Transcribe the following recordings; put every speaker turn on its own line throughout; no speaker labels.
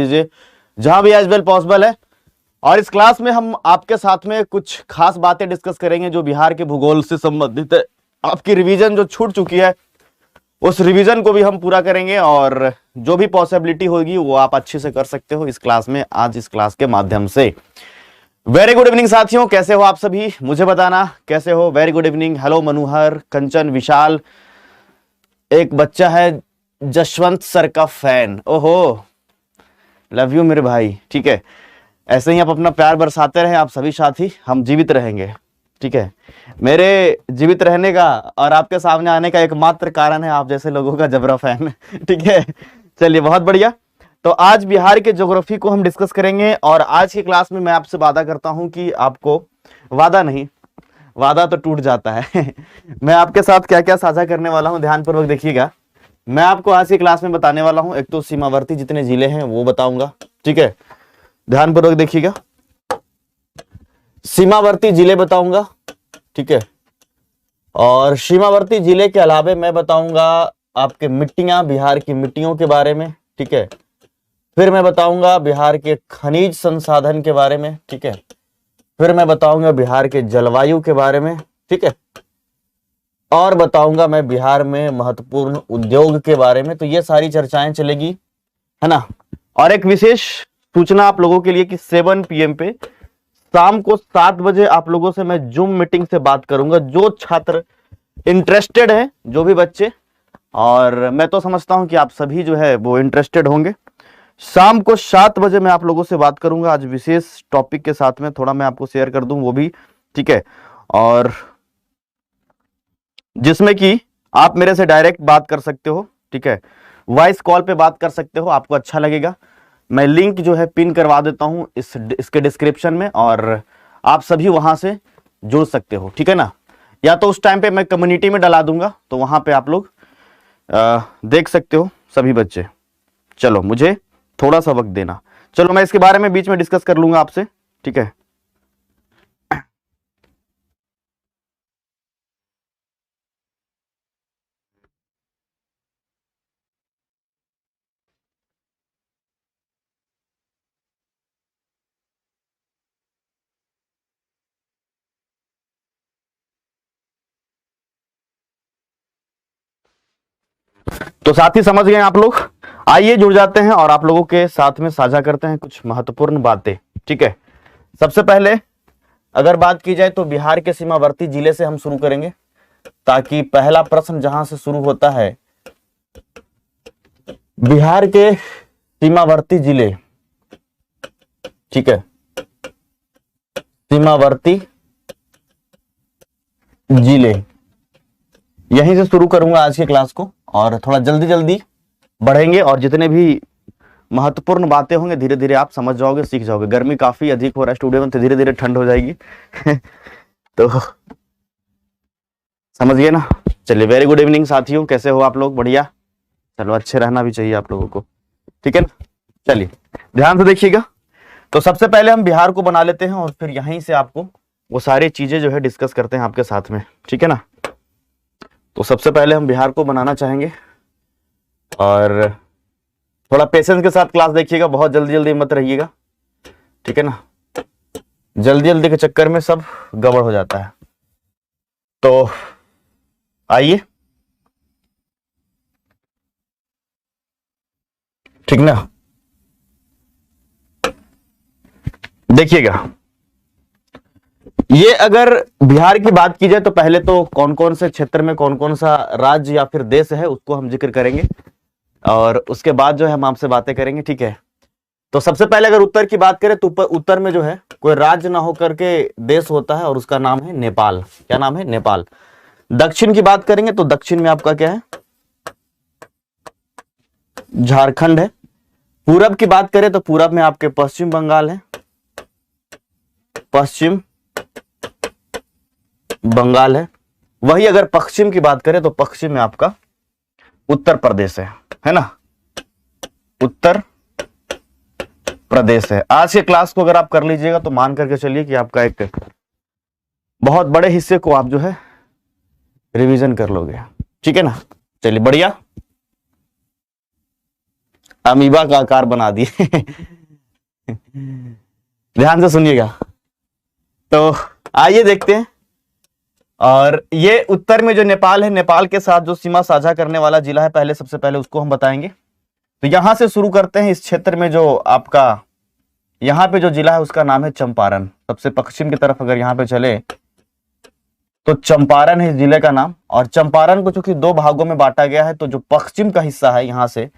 दीजिए जहां भी एज वेल पॉसिबल है। और इस क्लास में हम आपके साथ में कुछ खास बातें डिस्कस करेंगे जो बिहार के भूगोल से संबंधित है। आपकी रिवीजन जो छूट चुकी है उस रिवीजन को भी हम पूरा करेंगे और जो भी पॉसिबिलिटी होगी वो आप अच्छे से कर सकते हो इस क्लास में, आज इस क्लास के माध्यम से। वेरी गुड इवनिंग साथियों, कैसे हो आप सभी, मुझे बताना कैसे हो। Very good evening. हेलो मनोहर, कंचन, विशाल, एक बच्चा है जशवंत सर का फैन। ओहो, लव यू मेरे भाई। ठीक है, ऐसे ही आप अपना प्यार बरसाते रहे आप सभी साथी, हम जीवित रहेंगे। ठीक है, मेरे जीवित रहने का और आपके सामने आने का एकमात्र कारण है आप जैसे लोगों का जबरा फैन। ठीक है, चलिए बहुत बढ़िया। तो आज बिहार के ज्योग्राफी को हम डिस्कस करेंगे और आज की क्लास में मैं आपसे वादा करता हूं कि आपको, वादा नहीं, वादा तो टूट जाता है। मैं आपके साथ क्या क्या साझा करने वाला हूं ध्यानपूर्वक देखिएगा। मैं आपको आज की क्लास में बताने वाला हूं, एक तो सीमावर्ती जितने जिले हैं वो बताऊंगा। ठीक है, ध्यानपूर्वक देखिएगा, सीमावर्ती जिले बताऊंगा। ठीक है, और सीमावर्ती जिले के अलावा मैं बताऊंगा आपके मिट्टियां, बिहार की मिट्टियों के बारे में। ठीक है, फिर मैं बताऊंगा बिहार के खनिज संसाधन के बारे में। ठीक है, फिर मैं बताऊंगा बिहार के जलवायु के बारे में। ठीक है, और बताऊंगा मैं बिहार में महत्वपूर्ण उद्योग के बारे में। तो ये सारी चर्चाएं चलेगी, है ना। और एक विशेष सूचना आप लोगों के लिए कि 7 PM पे शाम को 7 बजे आप लोगों से मैं जूम मीटिंग से बात करूंगा। जो छात्र इंटरेस्टेड हैं, जो भी बच्चे, और मैं तो समझता हूं कि आप सभी जो है वो इंटरेस्टेड होंगे, शाम को 7 बजे मैं आप लोगों से बात करूंगा। आज विशेष टॉपिक के साथ में थोड़ा मैं आपको शेयर कर दूं वो भी। ठीक है, और जिसमें कि आप मेरे से डायरेक्ट बात कर सकते हो। ठीक है, वॉइस कॉल पे बात कर सकते हो, आपको अच्छा लगेगा। मैं लिंक जो है पिन करवा देता हूं इसके डिस्क्रिप्शन में और आप सभी वहां से जुड़ सकते हो। ठीक है ना, या तो उस टाइम पे मैं कम्युनिटी में डला दूंगा तो वहां पे आप लोग देख सकते हो सभी बच्चे। चलो, मुझे थोड़ा सा वक्त देना। चलो, मैं इसके बारे में बीच में डिस्कस कर लूंगा आपसे। ठीक है, तो साथी समझ गए आप लोग। आइए जुड़ जाते हैं और आप लोगों के साथ में साझा करते हैं कुछ महत्वपूर्ण बातें। ठीक है, सबसे पहले अगर बात की जाए तो बिहार के सीमावर्ती जिले से हम शुरू करेंगे, ताकि पहला प्रश्न जहां से शुरू होता है, बिहार के सीमावर्ती जिले। ठीक है, सीमावर्ती जिले, यहीं से शुरू करूंगा आज की क्लास को और थोड़ा जल्दी जल्दी बढ़ेंगे और जितने भी महत्वपूर्ण बातें होंगे धीरे धीरे आप समझ जाओगे, सीख जाओगे। गर्मी काफी अधिक हो रहा है स्टूडियो में, तो धीरे धीरे ठंड हो जाएगी। तो समझ गए ना। चलिए, वेरी गुड इवनिंग साथियों, कैसे हो आप लोग, बढ़िया। चलो, अच्छे रहना भी चाहिए आप लोगों को। ठीक है ना, चलिए ध्यान से देखिएगा। तो सबसे पहले हम बिहार को बना लेते हैं और फिर यहीं से आपको वो सारी चीजें जो है डिस्कस करते हैं आपके साथ में। ठीक है ना, तो सबसे पहले हम बिहार को बनाना चाहेंगे और थोड़ा पेशेंस के साथ क्लास देखिएगा, बहुत जल्दी जल्दी मत रहिएगा। ठीक है ना, जल्दी जल्दी के चक्कर में सब गड़बड़ हो जाता है। तो आइए, ठीक ना, देखिएगा। ये अगर बिहार की बात की जाए तो पहले तो कौन कौन से क्षेत्र में कौन कौन सा राज्य या फिर देश है उसको हम जिक्र करेंगे और उसके बाद जो है हम आपसे बातें करेंगे। ठीक है, तो सबसे पहले अगर उत्तर की बात करें तो उत्तर में जो है कोई राज्य ना होकर के देश होता है और उसका नाम है नेपाल। क्या नाम है? नेपाल। दक्षिण की बात करेंगे तो दक्षिण में आपका क्या है? झारखंड है। पूरब की बात करें तो पूरब में आपके पश्चिम बंगाल है, पश्चिम बंगाल है। वही अगर पश्चिम की बात करें तो पश्चिम में आपका उत्तर प्रदेश है ना, उत्तर प्रदेश है। आज के क्लास को अगर आप कर लीजिएगा तो मान करके चलिए कि आपका एक बहुत बड़े हिस्से को आप जो है रिवीजन कर लोगे। ठीक है ना, चलिए बढ़िया। अमीबा का आकार बना दिए। ध्यान से सुनिएगा। तो आइए देखते हैं। और ये उत्तर में जो नेपाल है, नेपाल के साथ जो सीमा साझा करने वाला जिला है, पहले सबसे पहले उसको हम बताएंगे। तो यहां से शुरू करते हैं। इस क्षेत्र में जो आपका यहाँ पे जो जिला है उसका नाम है चंपारण। सबसे पश्चिम की तरफ अगर यहाँ पे चले तो चंपारण है इस जिले का नाम। और चंपारण को चूंकि दो भागों में बांटा गया है, तो जो पश्चिम का हिस्सा है यहाँ से,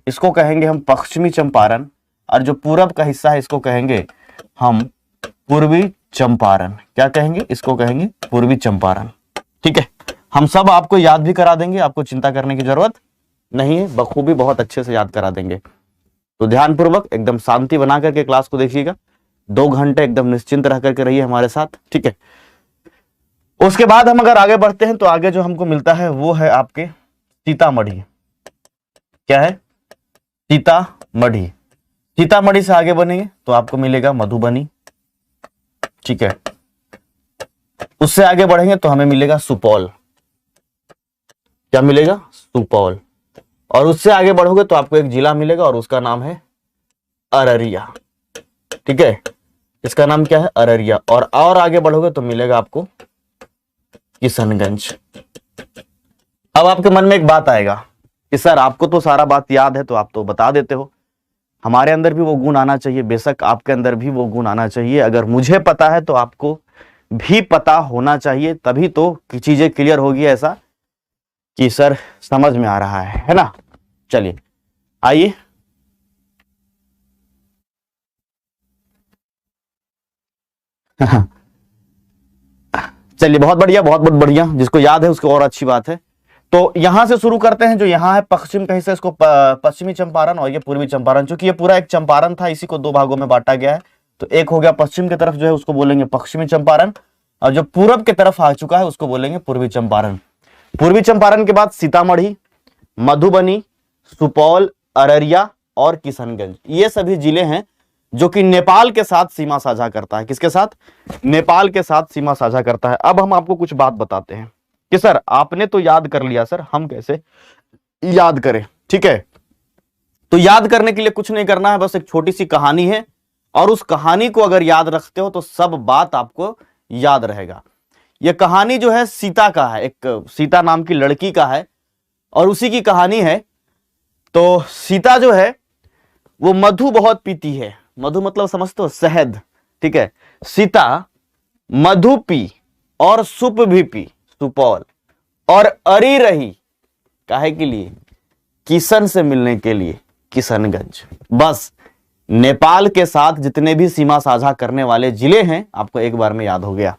इसको कहेंगे हम पश्चिमी चंपारण, और जो पूरब का हिस्सा है इसको कहेंगे हम पूर्वी चंपारण। क्या कहेंगे? इसको कहेंगे पूर्वी चंपारण। ठीक है, हम सब आपको याद भी करा देंगे, आपको चिंता करने की जरूरत नहीं है, बखूबी बहुत अच्छे से याद करा देंगे। तो ध्यानपूर्वक एकदम शांति बना करके क्लास को देखिएगा। 2 घंटे एकदम निश्चिंत रह करके रहिए हमारे साथ। ठीक है, उसके बाद हम अगर आगे बढ़ते हैं तो आगे जो हमको मिलता है वो है आपके सीतामढ़ी। क्या है? सीतामढ़ी। सीतामढ़ी से आगे बढ़ेंगे तो आपको मिलेगा मधुबनी। ठीक है, उससे आगे बढ़ेंगे तो हमें मिलेगा सुपौल। क्या मिलेगा? सुपौल। और उससे आगे बढ़ोगे तो आपको एक जिला मिलेगा और उसका नाम है अररिया। ठीक है, इसका नाम क्या है? अररिया। और आगे बढ़ोगे तो मिलेगा आपको किशनगंज। अब आपके मन में एक बात आएगा कि सर आपको तो सारा बात याद है, तो आप तो बता देते हो। हमारे अंदर भी वो गुण आना चाहिए, बेशक आपके अंदर भी वो गुण आना चाहिए। अगर मुझे पता है तो आपको भी पता होना चाहिए, तभी तो चीजें क्लियर होगी, ऐसा कि सर समझ में आ रहा है ना। चलिए आइए, चलिए बहुत बढ़िया, बहुत बहुत बढ़िया। जिसको याद है उसको और अच्छी बात है। तो यहां से शुरू करते हैं। जो यहाँ है पश्चिम का हिस्सा, इसको पश्चिमी चंपारण, और ये पूर्वी चंपारण। चूंकि ये पूरा एक चंपारण था, इसी को 2 भागों में बांटा गया है। तो एक हो गया पश्चिम की तरफ जो है उसको बोलेंगे पश्चिमी चंपारण, और जो पूरब की तरफ आ चुका है उसको बोलेंगे पूर्वी चंपारण। पूर्वी चंपारण के बाद सीतामढ़ी, मधुबनी, सुपौल, अररिया और किशनगंज, ये सभी जिले हैं जो कि नेपाल के साथ सीमा साझा करता है। किसके साथ? नेपाल के साथ सीमा साझा करता है। अब हम आपको कुछ बात बताते हैं कि सर आपने तो याद कर लिया, सर हम कैसे याद करें? ठीक है, तो याद करने के लिए कुछ नहीं करना है, बस एक छोटी सी कहानी है, और उस कहानी को अगर याद रखते हो तो सब बात आपको याद रहेगा। यह कहानी जो है सीता का है, एक सीता नाम की लड़की का है, और उसी की कहानी है। तो सीता जो है वो मधु बहुत पीती है। मधु मतलब समझते हो? शहद। ठीक है, सीता मधु पी और सुप भी पी, सुपौल, और अरी रही काहे के लिए? किशन से मिलने के लिए, किशनगंज। बस नेपाल के साथ जितने भी सीमा साझा करने वाले जिले हैं आपको एक बार में याद हो गया।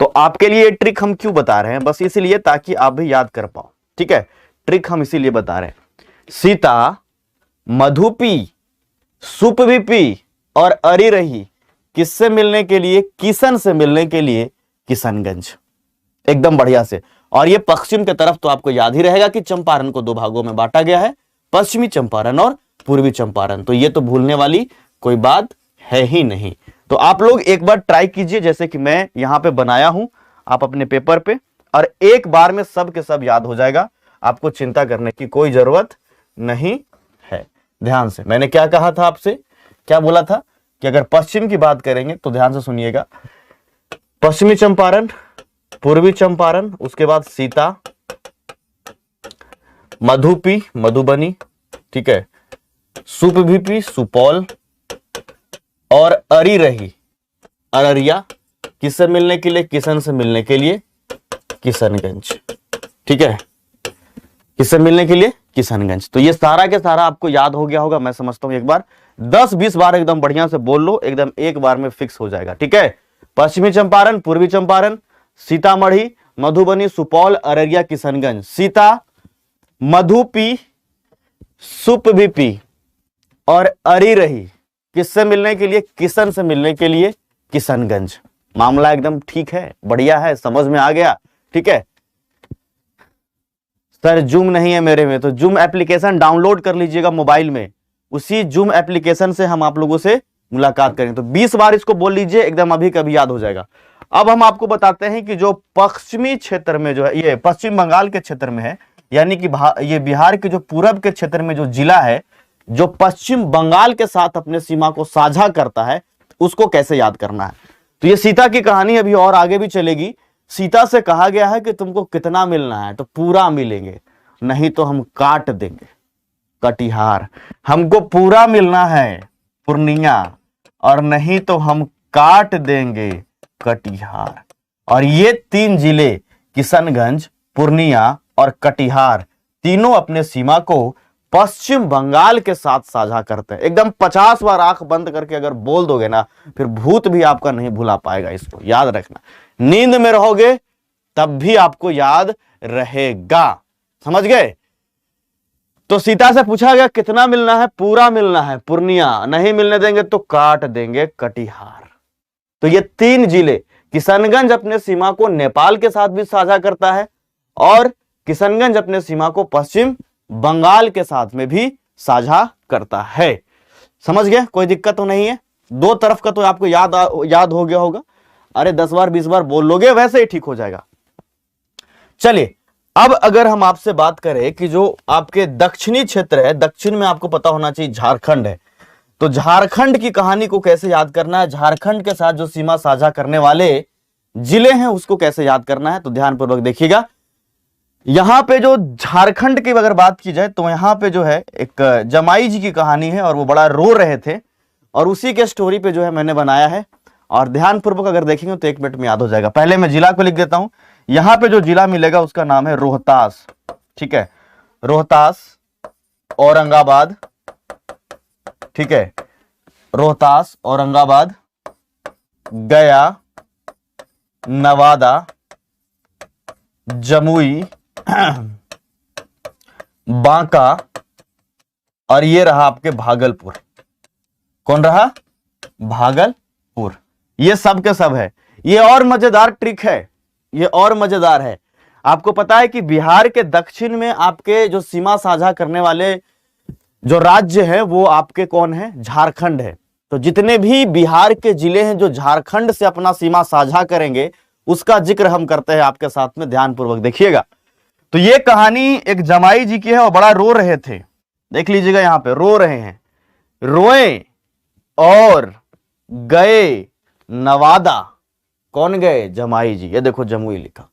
तो आपके लिए ट्रिक हम क्यों बता रहे हैं? बस इसीलिए ताकि आप भी याद कर पाओ। ठीक है, ट्रिक हम इसीलिए बता रहे हैं। सीता मधु पी, सुप भी पी और अरी रही, किससे मिलने के लिए? किशन से मिलने के लिए, किशनगंज। एकदम बढ़िया से। और ये पश्चिम की तरफ तो आपको याद ही रहेगा कि चंपारण को 2 भागों में बांटा गया है, पश्चिमी चंपारण और पूर्वी चंपारण। तो ये तो भूलने वाली कोई बात है ही नहीं। तो आप लोग एक बार ट्राई कीजिए, जैसे कि मैं यहां पे बनाया हूं, आप अपने पेपर पे, और एक बार में सब के सब याद हो जाएगा। आपको चिंता करने की कोई जरूरत नहीं है। ध्यान से, मैंने क्या कहा था आपसे? क्या बोला था कि अगर पश्चिम की बात करेंगे तो ध्यान से सुनिएगा, पश्चिमी चंपारण, पूर्वी चंपारण, उसके बाद सीता, मधुपी मधुबनी, ठीक है, सुप भी पी सुपौल, और अरी रही अररिया, किससे मिलने के लिए? किशन से मिलने के लिए, किशनगंज। ठीक है, किससे मिलने के लिए? किशनगंज। तो ये सारा के सारा आपको याद हो गया होगा, मैं समझता हूं। एक बार 10-20 बार एकदम बढ़िया से बोल लो, एकदम एक बार में फिक्स हो जाएगा। ठीक है, पश्चिमी चंपारण, पूर्वी चंपारण, सीतामढ़ी, मधुबनी, सुपौल, अररिया, किशनगंज। सीता मधु पी, सुप भी पी और अरी रही, किससे मिलने के लिए? किशन से मिलने के लिए, किशनगंज। मामला एकदम ठीक है, बढ़िया है, समझ में आ गया। ठीक है, सर जूम नहीं है मेरे में, तो जूम एप्लीकेशन डाउनलोड कर लीजिएगा मोबाइल में। उसी जूम एप्लीकेशन से हम आप लोगों से मुलाकात करेंगे। तो 20 बार इसको बोल लीजिए, एकदम अभी कभी याद हो जाएगा। अब हम आपको बताते हैं कि जो पश्चिमी क्षेत्र में जो है, ये पश्चिम बंगाल के क्षेत्र में है, यानी कि ये बिहार के जो पूरब के क्षेत्र में जो जिला है, जो पश्चिम बंगाल के साथ अपने सीमा को साझा करता है, उसको कैसे याद करना है। तो ये सीता की कहानी अभी और आगे भी चलेगी। सीता से कहा गया है कि तुमको कितना मिलना है, तो पूरा मिलेंगे, नहीं तो हम काट देंगे कटिहार। हमको पूरा मिलना है पूर्णिया, और नहीं तो हम काट देंगे कटिहार। और ये 3 जिले किशनगंज, पूर्णिया और कटिहार तीनों अपने सीमा को पश्चिम बंगाल के साथ साझा करते हैं। एकदम 50 बार आंख बंद करके अगर बोल दोगे ना, फिर भूत भी आपका नहीं भुला पाएगा। इसको याद रखना, नींद में रहोगे तब भी आपको याद रहेगा। समझ गए। तो सीता से पूछा गया कितना मिलना है, पूरा मिलना है पूर्णिया, नहीं मिलने देंगे तो काट देंगे कटिहार। तो ये 3 जिले, किशनगंज अपने सीमा को नेपाल के साथ भी साझा करता है, और किशनगंज अपने सीमा को पश्चिम बंगाल के साथ में भी साझा करता है। समझ गए, कोई दिक्कत तो नहीं है। 2 तरफ का तो आपको याद हो गया होगा। अरे 10 बार 20 बार बोल लोगे वैसे ही ठीक हो जाएगा। चलिए, अब अगर हम आपसे बात करें कि जो आपके दक्षिणी क्षेत्र है, दक्षिण में आपको पता होना चाहिए झारखंड है, तो झारखंड की कहानी को कैसे याद करना है, झारखंड के साथ जो सीमा साझा करने वाले जिले हैं उसको कैसे याद करना है, तो ध्यानपूर्वक देखिएगा। यहां पे जो झारखंड की अगर बात की जाए तो यहां पे जो है एक जमाई जी की कहानी है, और वो बड़ा रो रहे थे, और उसी के स्टोरी पे जो है मैंने बनाया है, और ध्यानपूर्वक अगर देखेंगे तो 1 मिनट में याद हो जाएगा। पहले मैं जिला को लिख देता हूं। यहां पे जो जिला मिलेगा उसका नाम है रोहतास। ठीक है, रोहतास, औरंगाबाद। ठीक है, रोहतास, औरंगाबाद, गया, नवादा, जमुई, बांका, और ये रहा आपके भागलपुर। कौन रहा? भागलपुर। ये सब के सब है। ये और मजेदार ट्रिक है, ये और मजेदार है। आपको पता है कि बिहार के दक्षिण में आपके जो सीमा साझा करने वाले जो राज्य है वो आपके कौन है? झारखंड है। तो जितने भी बिहार के जिले हैं जो झारखंड से अपना सीमा साझा करेंगे उसका जिक्र हम करते हैं आपके साथ में, ध्यानपूर्वक देखिएगा। तो ये कहानी एक जमाई जी की है और बड़ा रो रहे थे। देख लीजिएगा, यहां पे रो रहे हैं। रोए और गए नवादा। कौन गए? जमाई जी। ये देखो जमुई लिखा।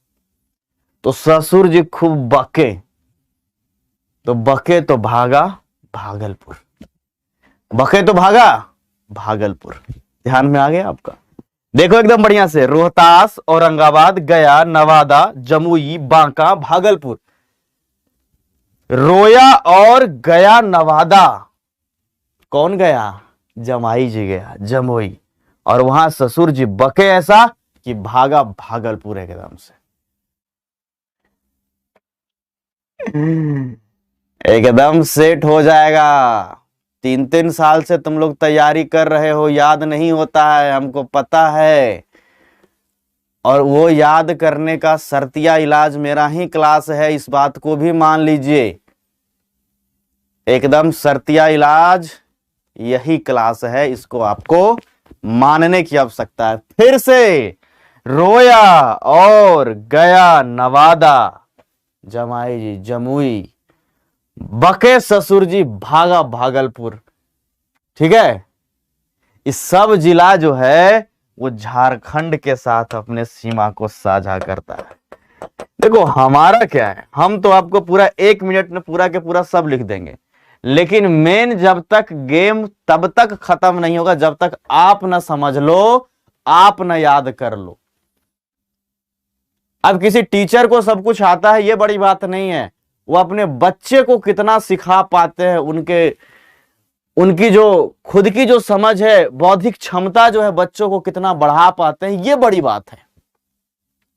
तो ससुर जी खूब बके, तो बके तो भागा भागलपुर। बके तो भागा भागलपुर। ध्यान में आ गया आपका? देखो एकदम बढ़िया से, रोहतास, औरंगाबाद, गया, नवादा, जमुई, बांका, भागलपुर। रोया और गया नवादा। कौन गया? जमाई जी गया, जमुई। और वहां ससुर जी बके ऐसा कि भागा भागलपुर एकदम से। एकदम सेट हो जाएगा। 3-3 साल से तुम लोग तैयारी कर रहे हो, याद नहीं होता है, हमको पता है। और वो याद करने का शर्तिया इलाज मेरा ही क्लास है, इस बात को भी मान लीजिए। एकदम शर्तिया इलाज यही क्लास है, इसको आपको मानने की आवश्यकता है। फिर से रोया और गया नवादा, जमाई जी जमुई, बके ससुर जी भागा भागलपुर। ठीक है, इस सब जिला जो है वो झारखंड के साथ अपने सीमा को साझा करता है। देखो हमारा क्या है, हम तो आपको पूरा 1 मिनट में पूरा के पूरा सब लिख देंगे, लेकिन मेन जब तक गेम तब तक खत्म नहीं होगा जब तक आप ना समझ लो, आप ना याद कर लो। अब किसी टीचर को सब कुछ आता है ये बड़ी बात नहीं है, वो अपने बच्चे को कितना सिखा पाते हैं, उनकी जो खुद की जो समझ है, बौद्धिक क्षमता जो है बच्चों को कितना बढ़ा पाते हैं, ये बड़ी बात है।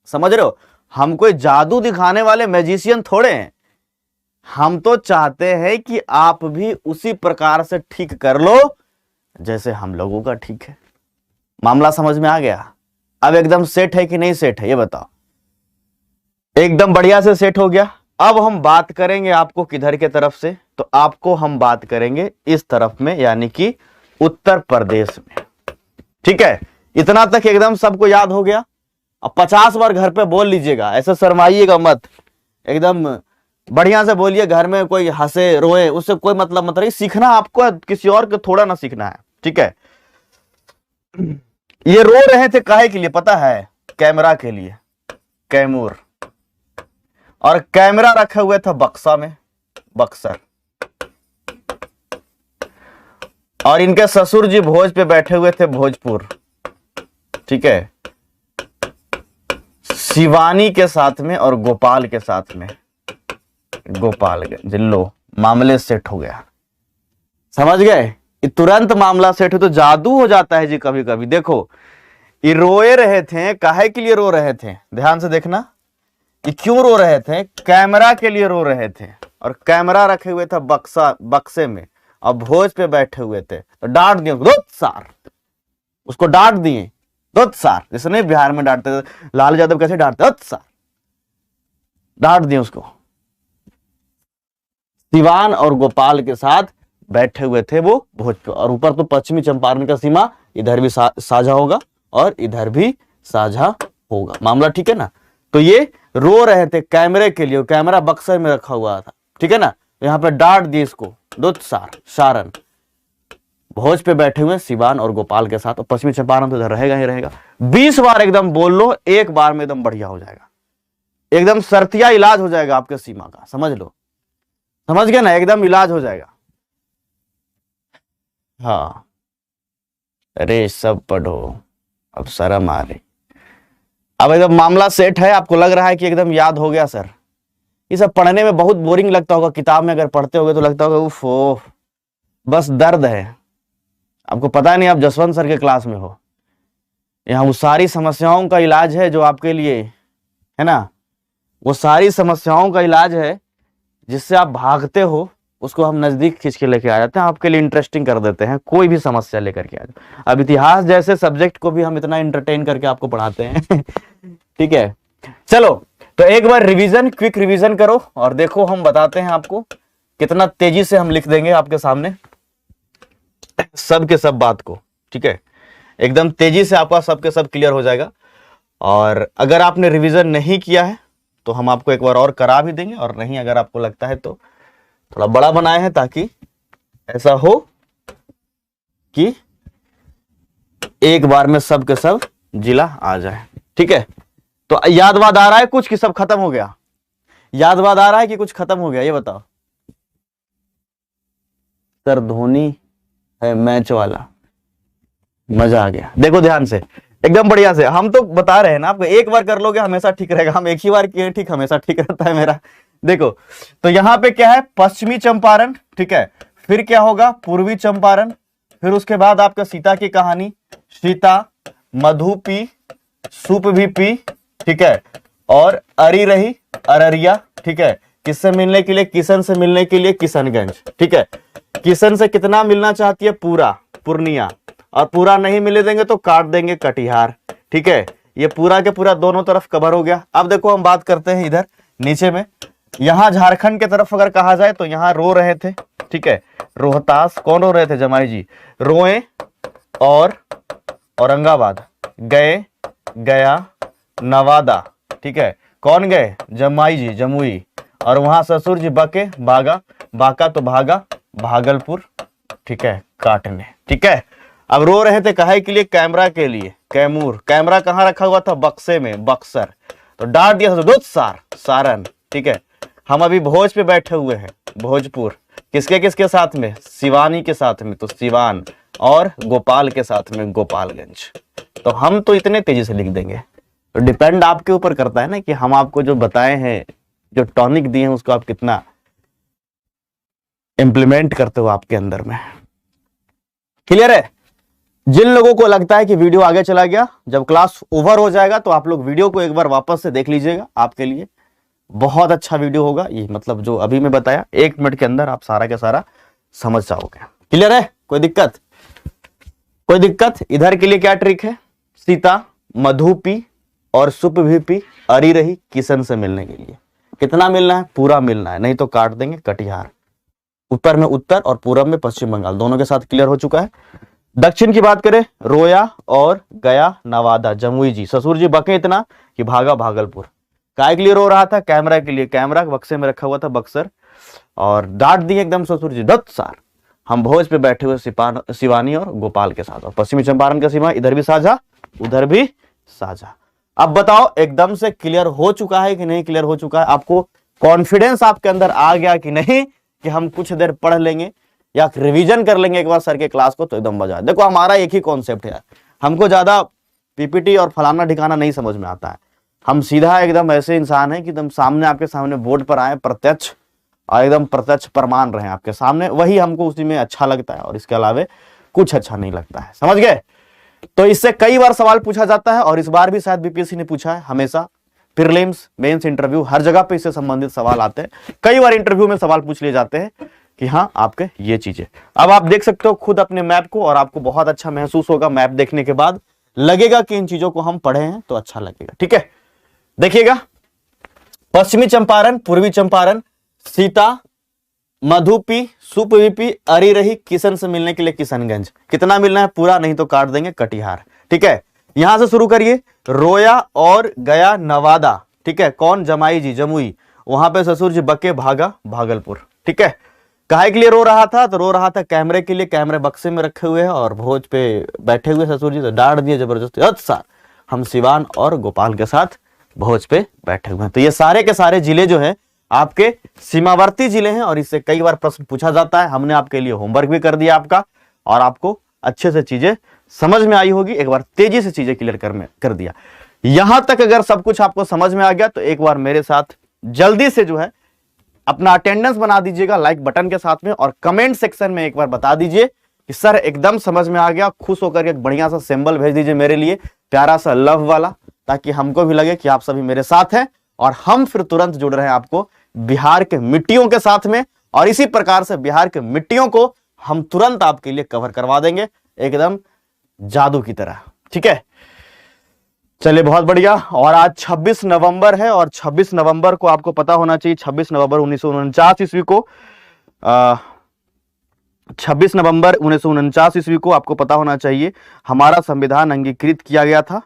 समझ रहे हो? हम कोई जादू दिखाने वाले मैजिशियन थोड़े हैं। हम तो चाहते हैं कि आप भी उसी प्रकार से ठीक कर लो जैसे हम लोगों का ठीक है। मामला समझ में आ गया? अब एकदम सेट है कि नहीं सेट है ये बताओ? एकदम बढ़िया से सेट हो गया। अब हम बात करेंगे आपको किधर के तरफ से, तो आपको हम बात करेंगे इस तरफ में, यानी कि उत्तर प्रदेश में। ठीक है, इतना तक एकदम सबको याद हो गया। अब 50 बार घर पे बोल लीजिएगा, ऐसे शर्माइएगा मत, एकदम बढ़िया से बोलिए, घर में कोई हंसे रोए उससे कोई मतलब मत रही, सीखना आपको है, किसी और को थोड़ा ना सीखना है, ठीक है। ये रो रहे थे काहे के लिए पता है? कैमरा के लिए, कैमूर। और कैमरा रखे हुए था बक्सा में, बक्सर। और इनके ससुर जी भोज पे बैठे हुए थे, भोजपुर, ठीक है। शिवानी के साथ में और गोपाल के साथ में, गोपालगंज। लो, मामले सेट हो गया, समझ गए? तुरंत मामला सेट हो तो जादू हो जाता है जी कभी कभी। देखो, ये रोए रहे थे, काहे के लिए रो रहे थे? ध्यान से देखना, ये क्यों रो रहे थे? कैमरा के लिए रो रहे थे। और कैमरा रखे हुए था बक्से में, और भोज पे बैठे हुए थे, तो डांट दिए उसको, दुत सार, उसको डांट दिए, दुत सार। जैसे नहीं बिहार में डांटते थे, लालू यादव कैसे डांटते, दुत सार, डांट दिए उसको। सिवान और गोपाल के साथ बैठे हुए थे वो भोज पे, और ऊपर तो पश्चिमी चंपारण का सीमा इधर भी साझा होगा और इधर भी साझा होगा, मामला ठीक है ना। तो ये रो रहे थे कैमरे के लिए, कैमरा बक्सर में रखा हुआ था, ठीक है ना। यहाँ पे डांट दी इसको, दुत सार, सारन। भोज पे बैठे हुए सिवान और गोपाल के साथ, और पश्चिमी चंपारण तो इधर रहेगा ही रहेगा। 20 बार एकदम बोल लो, एक बार में एकदम बढ़िया हो जाएगा, एकदम सर्तिया इलाज हो जाएगा आपके सीमा का, समझ लो, समझ गए ना, एकदम इलाज हो जाएगा। हाँ, अरे सब पढ़ो, अब शर्म आ रही। अब एकदम मामला सेट है, आपको लग रहा है कि एकदम याद हो गया सर। ये सब पढ़ने में बहुत बोरिंग लगता होगा, किताब में अगर पढ़ते होगे तो लगता होगा उफ ओ, बस दर्द है। आपको पता नहीं आप जसवंत सर के क्लास में हो। यहाँ वो सारी समस्याओं का इलाज है जो आपके लिए है ना, वो सारी समस्याओं का इलाज है जिससे आप भागते हो, उसको हम नजदीक खींच के लेके आ जाते हैं, आपके लिए इंटरेस्टिंग कर देते हैं। कोई भी समस्या लेकर के आ जाओ। अब इतिहास जैसे सब्जेक्ट को भी हम इतना एंटरटेन करके आपको पढ़ाते हैं ठीक है, चलो तो एक बार रिवीजन, क्विक रिवीजन करो और देखो, हम बताते हैं आपको कितना तेजी से हम लिख देंगे आपके सामने सब के सब बात को, ठीक है। एकदम तेजी से आपका सब के सब क्लियर हो जाएगा। और अगर आपने रिवीजन नहीं किया है तो हम आपको एक बार और करा भी देंगे, और नहीं अगर आपको लगता है तो थोड़ा बड़ा बनाए हैं ताकि ऐसा हो कि एक बार में सब के सब जिला आ जाए, ठीक है। तो याद वाद आ रहा है कुछ कि सब खत्म हो गया? याद वाद आ रहा है कि कुछ खत्म हो गया, ये बताओ। सर धोनी है मैच वाला, मजा आ गया। देखो ध्यान से, एकदम बढ़िया से, हम तो बता रहे हैं ना आपको, एक बार कर लोगे हमेशा ठीक रहेगा। हम एक ही बार किए ठीक, हमेशा ठीक रहता है मेरा। देखो तो यहां पे क्या है, पश्चिमी चंपारण, ठीक है। फिर क्या होगा, पूर्वी चंपारण। फिर उसके बाद आपका सीता की कहानी, सीता, मधु पी, सूप भी पी, ठीक है। और अरी रही, अररिया, ठीक है। किससे मिलने के लिए? किशन से मिलने के लिए किशनगंज, ठीक है। किशन से कितना मिलना चाहती है? पूरा, पूर्णिया। और पूरा नहीं मिले देंगे तो काट देंगे कटिहार, ठीक है। ये पूरा के पूरा दोनों तरफ कवर हो गया। अब देखो हम बात करते हैं इधर नीचे में, यहां झारखंड के तरफ अगर कहा जाए तो यहां रो रहे थे, ठीक है। रोहतास, कौन रो रहे थे? जमाई जी। रोए और औरंगाबाद, गए, गया, नवादा, ठीक है। कौन गए? जमाई जी, जमुई। और वहां ससुर जी बके, बागा, बाका तो भागा, भागलपुर, ठीक है, काटने, ठीक है। अब रो रहे थे काहे के लिए? कैमरा के लिए, कैमूर। कैमरा कहां रखा हुआ था? बक्से में, बक्सर। तो डांट दिया दुत सार, सारन, ठीक है। हम अभी भोज पे बैठे हुए हैं, भोजपुर। किसके किसके साथ में? शिवानी के साथ में, तो सिवान। और गोपाल के साथ में गोपालगंज। तो हम तो इतने तेजी से लिख देंगे। तो डिपेंड आपके ऊपर करता है ना कि हम आपको जो बताए हैं, जो टॉनिक दिए हैं, उसको आप कितना इंप्लीमेंट करते हो आपके अंदर में। क्लियर है? जिन लोगों को लगता है कि वीडियो आगे चला गया, जब क्लास ओवर हो जाएगा तो आप लोग वीडियो को एक बार वापस से देख लीजिएगा, आपके लिए बहुत अच्छा वीडियो होगा ये। मतलब जो अभी मैं बताया, 1 मिनट के अंदर आप सारा का सारा समझ जाओगे। क्लियर है? कोई दिक्कत? कोई दिक्कत? इधर के लिए क्या ट्रिक है? सीता, मधु पी और सुप भी पी, अरी रही, किशन से मिलने के लिए कितना मिलना है? पूरा मिलना है, नहीं तो काट देंगे कटिहार। उत्तर में उत्तर और पूरब में पश्चिम बंगाल, दोनों के साथ क्लियर हो चुका है। दक्षिण की बात करें, रोया और गया, नवादा, जमुई जी। ससुर जी बके इतना कि भागा भागलपुर। काय के लिए रो रहा था? कैमरा के लिए। कैमरा बक्से में रखा हुआ था, बक्सर, और डांट दिए एकदम ससुर जी, दत्त सार। हम भोज पे बैठे हुए शिवानी और गोपाल के साथ, और पश्चिमी चंपारण का सीमा इधर भी साझा उधर भी साझा। अब बताओ एकदम से क्लियर हो चुका है कि नहीं क्लियर हो चुका है? आपको कॉन्फिडेंस आपके अंदर आ गया कि नहीं कि हम कुछ देर पढ़ लेंगे या रिवीजन कर लेंगे एक बार सर के क्लास को तो एकदम मजा। देखो हमारा एक ही कॉन्सेप्ट है, हमको ज्यादा पीपीटी और फलाना ठिकाना नहीं समझ में आता है। हम सीधा एकदम ऐसे इंसान है कि एकदम सामने आपके सामने बोर्ड पर आए, प्रत्यक्ष और एकदम प्रत्यक्ष प्रमाण रहे आपके सामने, वही हमको उसी में अच्छा लगता है, और इसके अलावा कुछ अच्छा नहीं लगता है। समझ गए? तो इससे कई बार सवाल पूछा जाता है, और इस बार भी शायद बीपीएससी ने पूछा है। हमेशा प्रीलिम्स, मेंस, इंटरव्यू, हर जगह पे इससे संबंधित सवाल आते हैं। कई बार इंटरव्यू में सवाल पूछ लिए जाते हैं कि हाँ आपके ये चीजें। अब आप देख सकते हो खुद अपने मैप को, और आपको बहुत अच्छा महसूस होगा मैप देखने के बाद, लगेगा कि इन चीजों को हम पढ़े हैं तो अच्छा लगेगा। ठीक है, देखिएगा, पश्चिमी चंपारण, पूर्वी चंपारण, सीता, मधुपी, सुपवीपी, अरीरही, किशन से मिलने के लिए किशनगंज। कितना मिलना है? पूरा, नहीं तो काट देंगे, कटिहार। ठीक है, यहां से शुरू करिए, रोया और गया नवादा। ठीक है, कौन? जमाई जी, जमुई, वहां पे ससुर जी बके भागा भागलपुर। ठीक है, काहे के लिए रो रहा था? तो रो रहा था कैमरे के लिए। कैमरे बक्से में रखे हुए हैं और भोज पे बैठे हुए ससुर जी, तो डांट दिए जबरदस्ती, अच्छा हम सिवान और गोपाल के साथ भोज पे बैठे हुए हैं। तो ये सारे के सारे जिले जो है आपके सीमावर्ती जिले हैं, और इससे कई बार प्रश्न पूछा जाता है। हमने आपके लिए होमवर्क भी कर दिया आपका, और आपको अच्छे से चीजें समझ में आई होगी। एक बार तेजी से चीजें क्लियर कर दिया। यहां तक अगर सब कुछ आपको समझ में आ गया तो एक बार मेरे साथ जल्दी से जो है अपना अटेंडेंस बना दीजिएगा लाइक बटन के साथ में, और कमेंट सेक्शन में एक बार बता दीजिए कि सर एकदम समझ में आ गया। खुश होकर एक बढ़िया सा सिंबल भेज दीजिए मेरे लिए, प्यारा सा लव वाला, ताकि हमको भी लगे कि आप सभी मेरे साथ हैं, और हम फिर तुरंत जुड़ रहे हैं आपको बिहार के मिट्टियों के साथ में। और इसी प्रकार से बिहार के मिट्टियों को हम तुरंत आपके लिए कवर करवा देंगे एकदम जादू की तरह। ठीक है, चलिए बहुत बढ़िया। और आज 26 नवंबर है, और 26 नवंबर को आपको पता होना चाहिए, 26 नवंबर 1949 ईस्वी को 26 नवंबर 1949 ईस्वी को आपको पता होना चाहिए हमारा संविधान अंगीकृत किया गया था।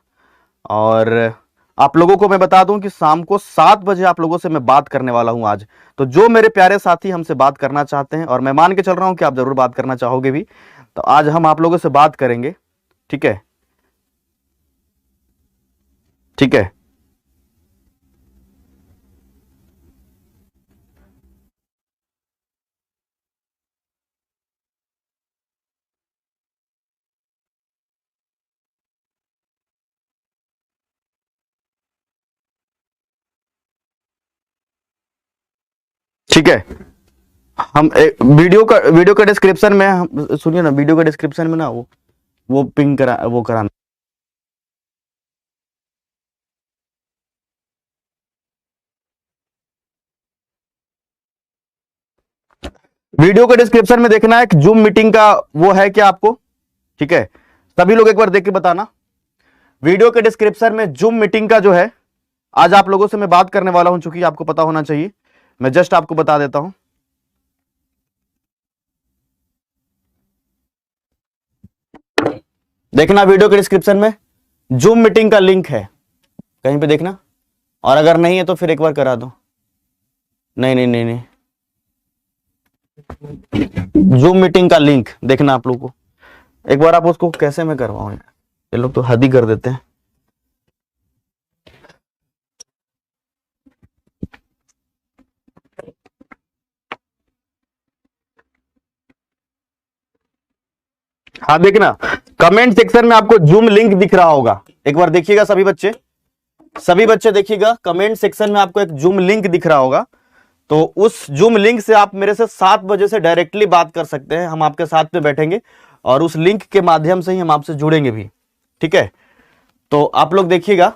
और आप लोगों को मैं बता दूं कि शाम को 7 बजे आप लोगों से मैं बात करने वाला हूं आज। तो जो मेरे प्यारे साथी हमसे बात करना चाहते हैं, और मैं मान के चल रहा हूं कि आप जरूर बात करना चाहोगे भी, तो आज हम आप लोगों से बात करेंगे। ठीक है, ठीक है, ठीक है। हम वीडियो का डिस्क्रिप्शन में सुनिए ना, वीडियो का डिस्क्रिप्शन में ना वो पिंग करा, वो कराना। वीडियो के डिस्क्रिप्शन में देखना है कि जूम मीटिंग का वो है क्या आपको? ठीक है, सभी लोग एक बार देख के बताना। वीडियो के डिस्क्रिप्शन में जूम मीटिंग का जो है, आज आप लोगों से मैं बात करने वाला हूं, चूंकि आपको पता होना चाहिए, मैं जस्ट आपको बता देता हूं। देखना वीडियो के डिस्क्रिप्शन में जूम मीटिंग का लिंक है, कहीं पे देखना, और अगर नहीं है तो फिर एक बार करा दो। नहीं नहीं नहीं नहीं, जूम मीटिंग का लिंक देखना आप लोगों को एक बार। आप उसको कैसे मैं करवाऊं यार, ये लोग तो हद ही कर देते हैं। हाँ देखना, कमेंट सेक्शन में आपको जूम लिंक दिख रहा होगा, एक बार देखिएगा सभी बच्चे, सभी बच्चे देखिएगा, कमेंट सेक्शन में आपको एक जूम लिंक दिख रहा होगा। तो उस जूम लिंक से आप मेरे से 7 बजे से डायरेक्टली बात कर सकते हैं, हम आपके साथ में बैठेंगे, और उस लिंक के माध्यम से ही हम आपसे जुड़ेंगे भी। ठीक है, तो आप लोग देखिएगा,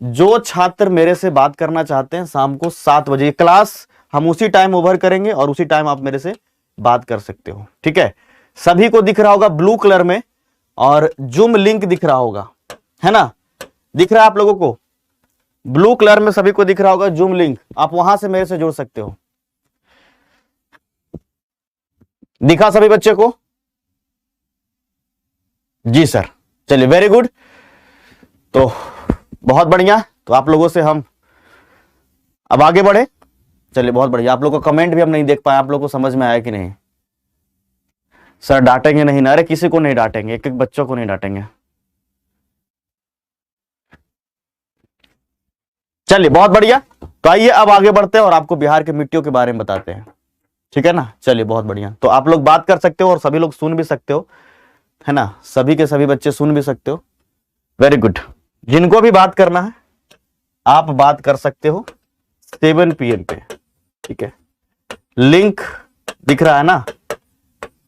जो छात्र मेरे से बात करना चाहते हैं शाम को 7 बजे क्लास हम उसी टाइम ओवर करेंगे, और उसी टाइम आप मेरे से बात कर सकते हो। ठीक है, सभी को दिख रहा होगा ब्लू कलर में, और जूम लिंक दिख रहा होगा, है ना? दिख रहा है आप लोगों को? ब्लू कलर में सभी को दिख रहा होगा जूम लिंक, आप वहां से मेरे से जुड़ सकते हो। दिखा सभी बच्चे को? जी सर, चलिए वेरी गुड। तो बहुत बढ़िया, तो आप लोगों से हम अब आगे बढ़े। चलिए बहुत बढ़िया। आप लोग को कमेंट भी हम नहीं देख पाए, आप लोग को समझ में आया कि नहीं? सर डांटेंगे नहीं ना? अरे किसी को नहीं डांटेंगे, एक एक बच्चों को नहीं डांटेंगे। चलिए बहुत बढ़िया। तो आइए अब आगे बढ़ते हैं और आपको बिहार के मिट्टियों के बारे में बताते हैं, ठीक है ना? चलिए बहुत बढ़िया। तो आप लोग बात कर सकते हो और सभी लोग सुन भी सकते हो, है ना? सभी के सभी बच्चे सुन भी सकते हो। Very good. जिनको भी बात करना है आप बात कर सकते हो 7 PM पे, ठीक है? लिंक दिख रहा है ना,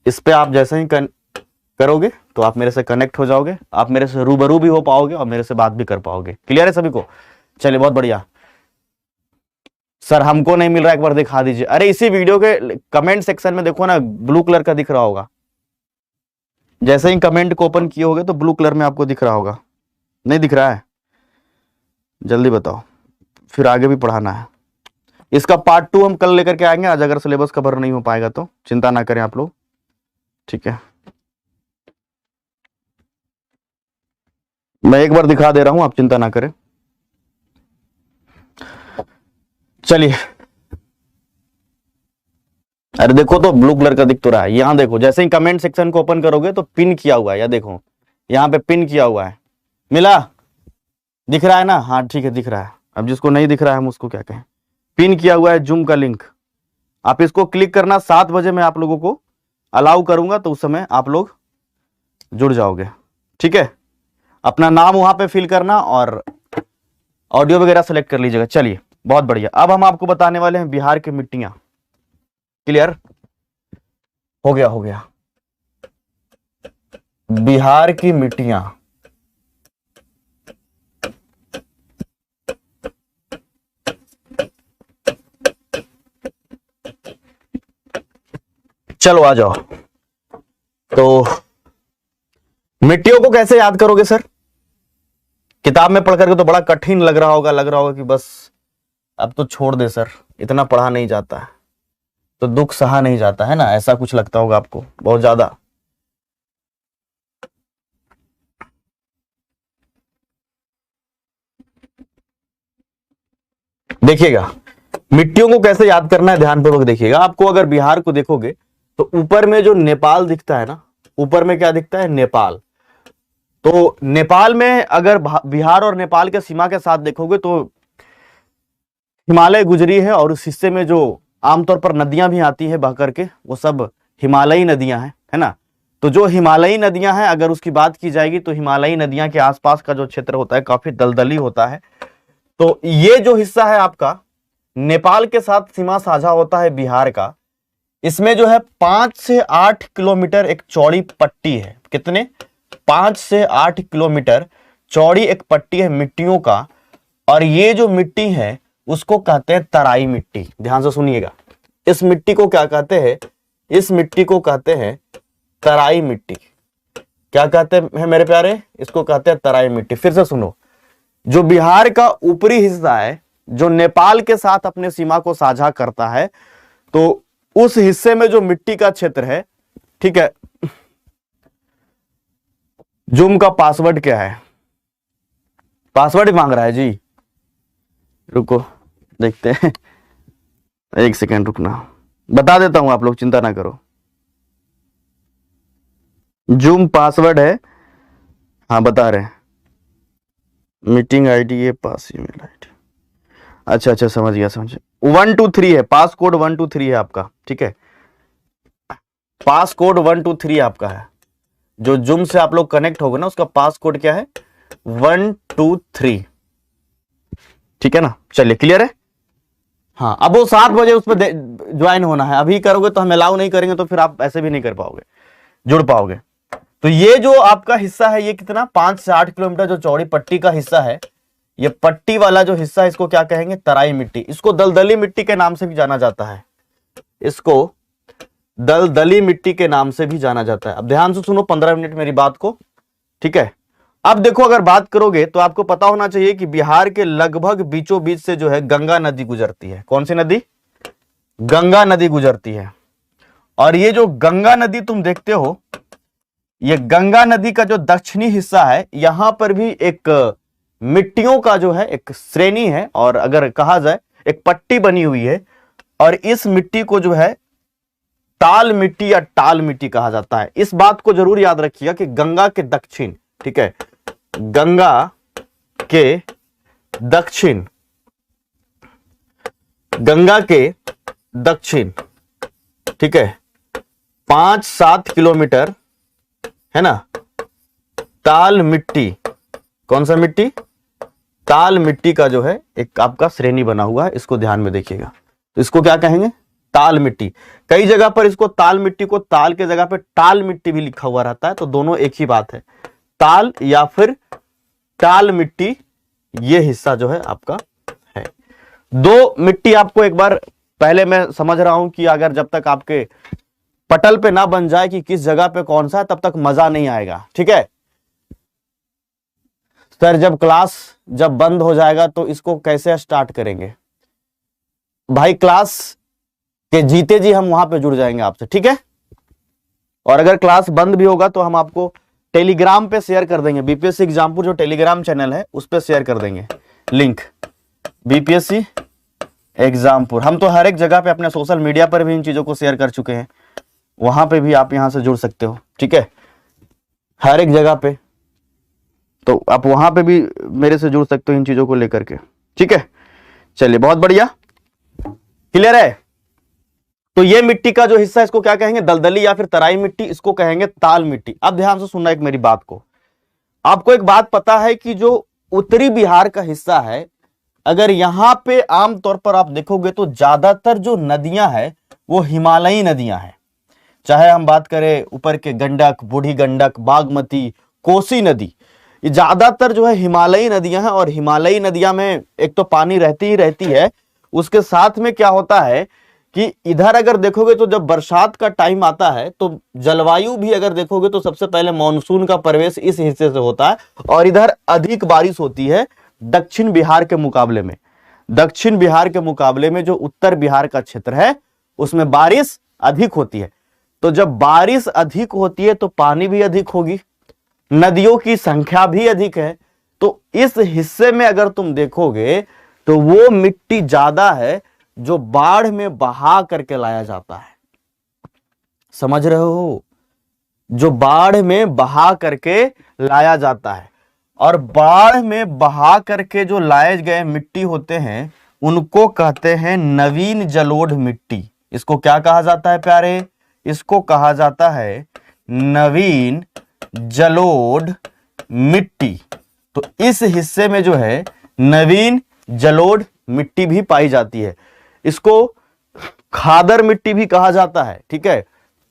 इस पे आप जैसे ही करोगे तो आप मेरे से कनेक्ट हो जाओगे, आप मेरे से रूबरू भी हो पाओगे और मेरे से बात भी कर पाओगे। क्लियर है सभी को? चलिए बहुत बढ़िया। सर हमको नहीं मिल रहा, एक बार दिखा दीजिए। अरे इसी वीडियो के कमेंट सेक्शन में देखो ना, ब्लू कलर का दिख रहा होगा। जैसे ही कमेंट को ओपन किए होगे तो ब्लू कलर में आपको दिख रहा होगा। नहीं दिख रहा है? जल्दी बताओ, फिर आगे भी पढ़ाना है। इसका पार्ट 2 हम कल लेकर के आएंगे। आज अगर सिलेबस कवर नहीं हो पाएगा तो चिंता ना करें आप लोग, ठीक है? मैं एक बार दिखा दे रहा हूं, आप चिंता ना करें। चलिए, अरे देखो तो ब्लू कलर का दिख तो रहा है। यहां देखो, जैसे ही कमेंट सेक्शन को ओपन करोगे तो पिन किया हुआ है, या देखो यहां पे पिन किया हुआ है। मिला? दिख रहा है ना? हाँ ठीक है, दिख रहा है। अब जिसको नहीं दिख रहा है हम उसको क्या कहें? पिन किया हुआ है जूम का लिंक, आप इसको क्लिक करना। 7 बजे मैं आप लोगों को अलाउ करूंगा तो उस समय आप लोग जुड़ जाओगे, ठीक है? अपना नाम वहां पे फिल करना और ऑडियो वगैरह सेलेक्ट कर लीजिएगा। चलिए बहुत बढ़िया। अब हम आपको बताने वाले हैं बिहार की मिट्टियां। क्लियर हो गया? हो गया। बिहार की मिट्टियां, चलो आ जाओ। तो मिट्टियों को कैसे याद करोगे सर? किताब में पढ़ करके तो बड़ा कठिन लग रहा होगा कि बस अब तो छोड़ दे सर, इतना पढ़ा नहीं जाता है, तो दुख सहा नहीं जाता है ना, ऐसा कुछ लगता होगा आपको बहुत ज्यादा। देखिएगा मिट्टियों को कैसे याद करना है, ध्यानपूर्वक देखिएगा। आपको अगर बिहार को देखोगे तो ऊपर में जो नेपाल दिखता है ना, ऊपर में क्या दिखता है? नेपाल। तो नेपाल में अगर बिहार और नेपाल के सीमा के साथ देखोगे तो हिमालय गुजरी है, और उस हिस्से में जो आमतौर पर नदियां भी आती है बह करके, वो सब हिमालयी नदियां हैं, है ना? तो जो हिमालयी नदियां हैं, अगर उसकी बात की जाएगी तो हिमालयी नदियां के आसपास का जो क्षेत्र होता है काफी दलदली होता है। तो ये जो हिस्सा है आपका नेपाल के साथ सीमा साझा होता है बिहार का, इसमें जो है 5 से 8 किलोमीटर एक चौड़ी पट्टी है। कितने? 5 से 8 किलोमीटर चौड़ी एक पट्टी है मिट्टियों का। और ये जो मिट्टी है उसको कहते हैं तराई मिट्टी। ध्यान से सुनिएगा, इस मिट्टी को क्या कहते हैं? इस मिट्टी को कहते हैं तराई मिट्टी। क्या कहते हैं मेरे प्यारे? इसको कहते हैं तराई मिट्टी। फिर से सुनो, जो बिहार का ऊपरी हिस्सा है जो नेपाल के साथ अपने सीमा को साझा करता है, तो उस हिस्से में जो मिट्टी का क्षेत्र है, ठीक है? जूम का पासवर्ड क्या है? पासवर्ड मांग रहा है जी, रुको देखते हैं, एक सेकेंड रुकना, बता देता हूं, आप लोग चिंता ना करो। जूम पासवर्ड है, हाँ बता रहे हैं, मीटिंग आईडी ये पास ईमेल आईडी। अच्छा अच्छा समझ गया 1 2 3 है, पास कोड 1 2 3 है आपका, ठीक है? पास कोड 1 2 3 आपका है। जो जूम से आप लोग कनेक्ट होगे ना, उसका पास कोड क्या है? 1 2 3, ठीक है ना? चलिए क्लियर है? हाँ, अब वो 7 बजे उस पर ज्वाइन होना है। अभी करोगे तो हम अलाउ नहीं करेंगे, तो फिर आप ऐसे भी नहीं कर पाओगे, जुड़ पाओगे। तो ये जो आपका हिस्सा है, ये कितना? 5 से 8 किलोमीटर जो चौड़ी पट्टी का हिस्सा है, ये पट्टी वाला जो हिस्सा है इसको क्या कहेंगे? तराई मिट्टी। इसको दलदली मिट्टी के नाम से भी जाना जाता है, इसको दलदली मिट्टी के नाम से भी जाना जाता है। अब ध्यान से सुनो 15 मिनट मेरी बात को, ठीक है? अब देखो, अगर बात करोगे तो आपको पता होना चाहिए कि बिहार के लगभग बीचों बीच से जो है गंगा नदी गुजरती है। कौन सी नदी? गंगा नदी गुजरती है। और ये जो गंगा नदी तुम देखते हो, ये गंगा नदी का जो दक्षिणी हिस्सा है, यहां पर भी एक मिट्टियों का जो है एक श्रेणी है, और अगर कहा जाए एक पट्टी बनी हुई है, और इस मिट्टी को जो है ताल मिट्टी या टाल मिट्टी कहा जाता है। इस बात को जरूर याद रखिएगा कि गंगा के दक्षिण, ठीक है, गंगा के दक्षिण, गंगा के दक्षिण, ठीक है, 5-7 किलोमीटर है ना, ताल मिट्टी, कौन सा मिट्टी, ताल मिट्टी का जो है एक आपका श्रेणी बना हुआ है, इसको ध्यान में देखिएगा। तो इसको क्या कहेंगे, ताल मिट्टी। कई जगह पर इसको ताल मिट्टी को ताल के जगह पे टाल मिट्टी भी लिखा हुआ रहता है, तो दोनों एक ही बात है, ताल या फिर टाल मिट्टी, ये हिस्सा जो है आपका है। दो मिट्टी आपको एक बार पहले मैं समझ रहा हूं कि अगर जब तक आपके पटल पे ना बन जाए कि किस जगह पे कौन सा है, तब तक मजा नहीं आएगा, ठीक है। सर जब क्लास जब बंद हो जाएगा तो इसको कैसे स्टार्ट करेंगे? भाई क्लास के जीते जी हम वहां पे जुड़ जाएंगे आपसे, ठीक है। और अगर क्लास बंद भी होगा तो हम आपको टेलीग्राम पे शेयर कर देंगे, बीपीएससी एग्जामपुर जो टेलीग्राम चैनल है उस पे शेयर कर देंगे लिंक, बीपीएससी एग्जामपुर। हम तो हर एक जगह पे अपने सोशल मीडिया पर भी इन चीजों को शेयर कर चुके हैं, वहां पे भी आप यहां से जुड़ सकते हो, ठीक है, हर एक जगह पे। तो आप वहां पे भी मेरे से जुड़ सकते हो इन चीजों को लेकर के, ठीक है। चलिए बहुत बढ़िया, क्लियर है। तो ये मिट्टी का जो हिस्सा, इसको क्या कहेंगे, दलदली या फिर तराई मिट्टी, इसको कहेंगे ताल मिट्टी। अब ध्यान से सुनना एक मेरी बात को, आपको एक बात पता है कि जो उत्तरी बिहार का हिस्सा है, अगर यहां पे आमतौर पर आप देखोगे तो ज्यादातर जो नदियां हैं वो हिमालयी नदियां हैं। चाहे हम बात करें ऊपर के गंडक, बूढ़ी गंडक, बागमती, कोसी नदी, ये ज्यादातर जो है हिमालयी नदियां हैं। और हिमालयी नदियां में एक तो पानी रहती ही रहती है, उसके साथ में क्या होता है कि इधर अगर देखोगे तो जब बरसात का टाइम आता है तो जलवायु भी अगर देखोगे तो सबसे पहले मानसून का प्रवेश इस हिस्से से होता है, और इधर अधिक बारिश होती है दक्षिण बिहार के मुकाबले में। दक्षिण बिहार के मुकाबले में जो उत्तर बिहार का क्षेत्र है उसमें बारिश अधिक होती है। तो जब बारिश अधिक होती है तो पानी भी अधिक होगी, नदियों की संख्या भी अधिक है। तो इस हिस्से में अगर तुम देखोगे तो वो मिट्टी ज्यादा है जो बाढ़ में बहा करके लाया जाता है, समझ रहे हो, जो बाढ़ में बहा करके लाया जाता है। और बाढ़ में बहा करके जो लाए गए मिट्टी होते हैं उनको कहते हैं नवीन जलोढ़ मिट्टी। इसको क्या कहा जाता है प्यारे, इसको कहा जाता है नवीन जलोढ़ मिट्टी। तो इस हिस्से में जो है नवीन जलोढ़ मिट्टी भी पाई जाती है। इसको खादर मिट्टी भी कहा जाता है, ठीक है,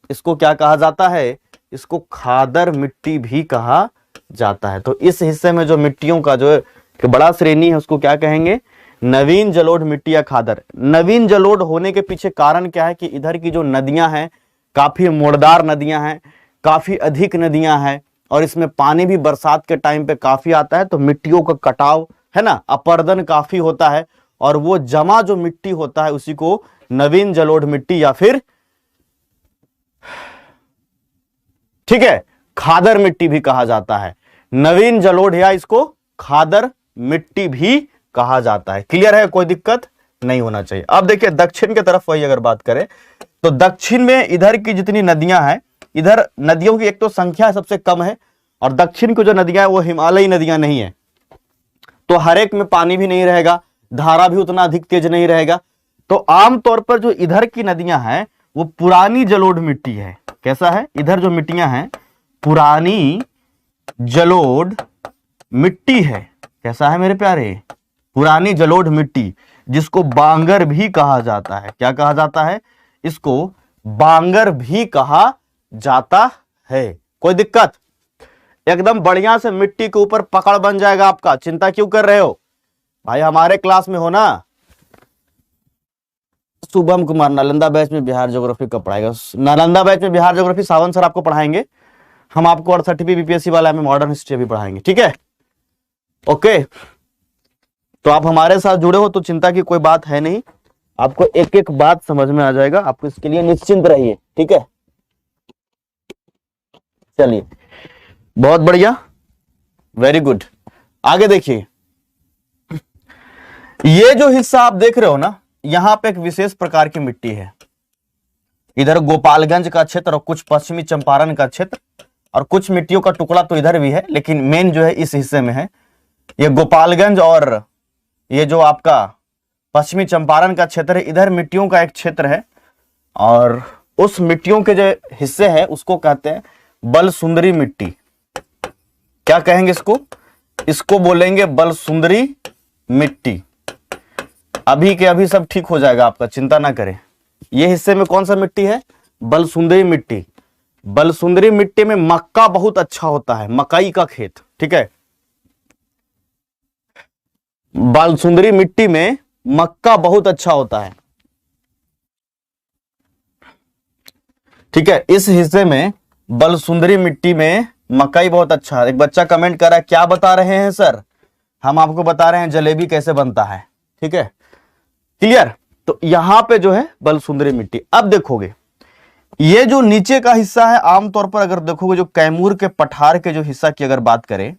इसको क्या कहा जाता है, इसको खादर मिट्टी भी कहा जाता है। तो इस हिस्से में जो मिट्टियों का जो बड़ा श्रेणी है उसको क्या कहेंगे, नवीन जलोढ़ मिट्टी या खादर। नवीन जलोढ़ होने के पीछे कारण क्या है कि इधर की जो नदियां हैं काफी मोड़दार नदियां हैं, काफी अधिक नदियां हैं, और इसमें पानी भी बरसात के टाइम पे काफी आता है। तो मिट्टियों का कटाव है ना, अपर्दन काफी होता है, और वो जमा जो मिट्टी होता है उसी को नवीन जलोढ़ मिट्टी या फिर, ठीक है, खादर मिट्टी भी कहा जाता है। नवीन जलोढ़ या इसको खादर मिट्टी भी कहा जाता है। क्लियर है, कोई दिक्कत नहीं होना चाहिए। अब देखिए दक्षिण की तरफ वही अगर बात करें तो दक्षिण में इधर की जितनी नदियां हैं, इधर नदियों की एक तो संख्या सबसे कम है, और दक्षिण की जो नदियां हैं वो हिमालयी नदियां नहीं है, तो हर एक में पानी भी नहीं रहेगा, धारा भी उतना अधिक तेज नहीं रहेगा। तो आमतौर पर जो इधर की नदियां हैं वो पुरानी जलोढ़ मिट्टी है। कैसा है, इधर जो मिट्टियां हैं पुरानी जलोढ़ मिट्टी है। कैसा है मेरे प्यारे, पुरानी जलोढ़ मिट्टी, जिसको बांगर भी कहा जाता है। क्या कहा जाता है, इसको बांगर भी कहा जाता है। कोई दिक्कत, एकदम बढ़िया से मिट्टी के ऊपर पकड़ बन जाएगा आपका, चिंता क्यों कर रहे हो भाई, हमारे क्लास में हो ना। शुभम कुमार नालंदा बैच में बिहार ज्योग्राफी का पढ़ाएगा, नालंदा बैच में बिहार ज्योग्राफी सावंत सर आपको पढ़ाएंगे, हम आपको 68 बीपीएससी वाला में मॉडर्न हिस्ट्री भी पढ़ाएंगे, ठीक है, ओके। तो आप हमारे साथ जुड़े हो तो चिंता की कोई बात है नहीं, आपको एक एक बात समझ में आ जाएगा, आपको इसके लिए निश्चिंत रहिए, ठीक है। चलिए बहुत बढ़िया, वेरी गुड। आगे देखिए, ये जो हिस्सा आप देख रहे हो ना, यहां पे एक विशेष प्रकार की मिट्टी है। इधर गोपालगंज का क्षेत्र और कुछ पश्चिमी चंपारण का क्षेत्र और कुछ मिट्टियों का टुकड़ा तो इधर भी है, लेकिन मेन जो है इस हिस्से में है। ये गोपालगंज और ये जो आपका पश्चिमी चंपारण का क्षेत्र है, इधर मिट्टियों का एक क्षेत्र है और उस मिट्टियों के जो हिस्से हैं उसको कहते हैं बलसुंदरी मिट्टी। क्या कहेंगे इसको? इसको बोलेंगे बलसुंदरी मिट्टी। अभी के अभी सब ठीक हो जाएगा आपका, चिंता ना करें। ये हिस्से में कौन सा मिट्टी है? बलसुंदरी मिट्टी। बलसुंदरी मिट्टी में मक्का बहुत अच्छा होता है, मकई का खेत। ठीक है, बलसुंदरी मिट्टी में मक्का बहुत अच्छा होता है। ठीक है, इस हिस्से में बलसुंदरी मिट्टी में मकई बहुत अच्छा है। एक बच्चा कमेंट कर रहा है, क्या बता रहे हैं सर? हम आपको बता रहे हैं जलेबी कैसे बनता है। ठीक है, क्लियर? तो यहां पे जो है बलसुंदरी मिट्टी। अब देखोगे ये जो नीचे का हिस्सा है, आमतौर पर अगर देखोगे जो कैमूर के पठार के जो हिस्सा की अगर बात करें,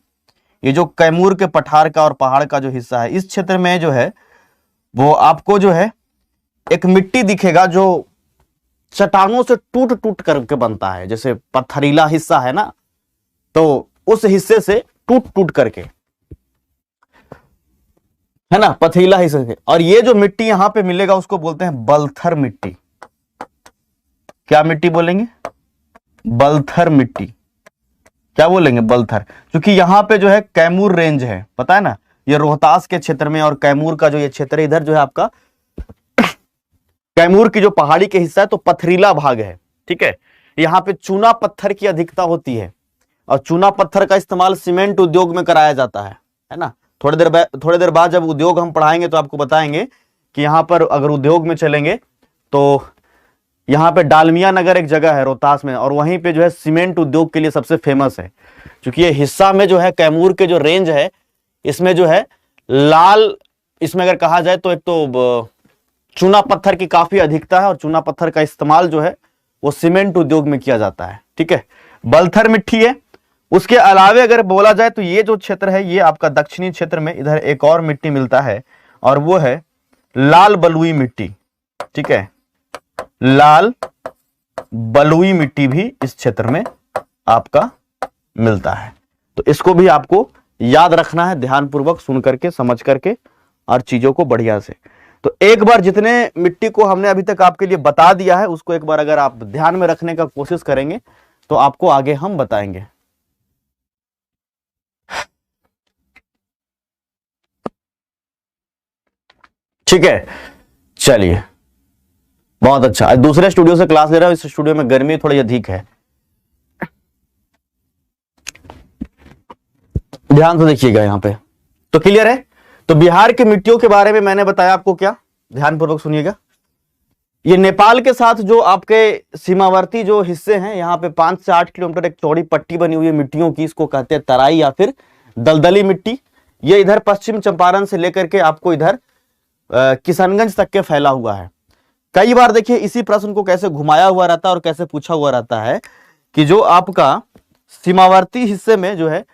ये जो कैमूर के पठार का और पहाड़ का जो हिस्सा है, इस क्षेत्र में जो है वो आपको जो है एक मिट्टी दिखेगा जो चट्टानों से टूट टूट करके बनता है। जैसे पथरीला हिस्सा है ना, तो उस हिस्से से टूट टूट करके, है ना, पथरीला हिस्से से। और ये जो मिट्टी यहां पे मिलेगा उसको बोलते हैं बलथर मिट्टी। क्या मिट्टी बोलेंगे? बलथर मिट्टी। क्या बोलेंगे? बलथर। क्योंकि यहां पे जो है कैमूर रेंज है, पता है ना, ये रोहतास के क्षेत्र में और कैमूर का जो ये क्षेत्र है, इधर जो है आपका कैमूर की जो पहाड़ी के हिस्सा है तो पथरीला भाग है। ठीक है, यहां पे चूना पत्थर की अधिकता होती है और चूना पत्थर का इस्तेमाल सीमेंट उद्योग में कराया जाता है ना। थोड़ी देर बाद जब उद्योग हम पढ़ाएंगे तो आपको बताएंगे कि यहां पर अगर उद्योग में चलेंगे तो यहाँ पे डालमिया नगर एक जगह है रोहतास में, और वहीं पे जो है सीमेंट उद्योग के लिए सबसे फेमस है। क्योंकि ये हिस्सा में जो है कैमूर के जो रेंज है, इसमें जो है लाल, इसमें अगर कहा जाए तो एक तो चूना पत्थर की काफी अधिकता है और चूना पत्थर का इस्तेमाल जो है वो सीमेंट उद्योग में किया जाता है। ठीक है, बलथर मिट्टी है। उसके अलावे अगर बोला जाए तो ये जो क्षेत्र है ये आपका दक्षिणी क्षेत्र में, इधर एक और मिट्टी मिलता है और वो है लाल बलुई मिट्टी। ठीक है, लाल बलुई मिट्टी भी इस क्षेत्र में आपका मिलता है। तो इसको भी आपको याद रखना है, ध्यानपूर्वक सुन करके, समझ करके और चीजों को बढ़िया से। तो एक बार जितने मिट्टी को हमने अभी तक आपके लिए बता दिया है उसको एक बार अगर आप ध्यान में रखने का कोशिश करेंगे तो आपको आगे हम बताएंगे। ठीक है, चलिए, बहुत अच्छा। आज दूसरे स्टूडियो से क्लास ले रहा हूं, इस स्टूडियो में गर्मी थोड़ी अधिक है, ध्यान से देखिएगा यहां पे। तो क्लियर है? तो बिहार की मिट्टियों के बारे में मैंने बताया आपको, क्या ध्यानपूर्वक सुनिएगा। ये नेपाल के साथ जो आपके सीमावर्ती जो हिस्से हैं, यहाँ पे 5 से 8 किलोमीटर एक चौड़ी पट्टी बनी हुई है मिट्टियों की, इसको कहते हैं तराई या फिर दलदली मिट्टी। ये इधर पश्चिम चंपारण से लेकर के आपको इधर किशनगंज तक के फैला हुआ है। कई बार देखिए इसी प्रश्न को कैसे घुमाया हुआ रहता है और कैसे पूछा हुआ रहता है कि जो आपका सीमावर्ती हिस्से में जो है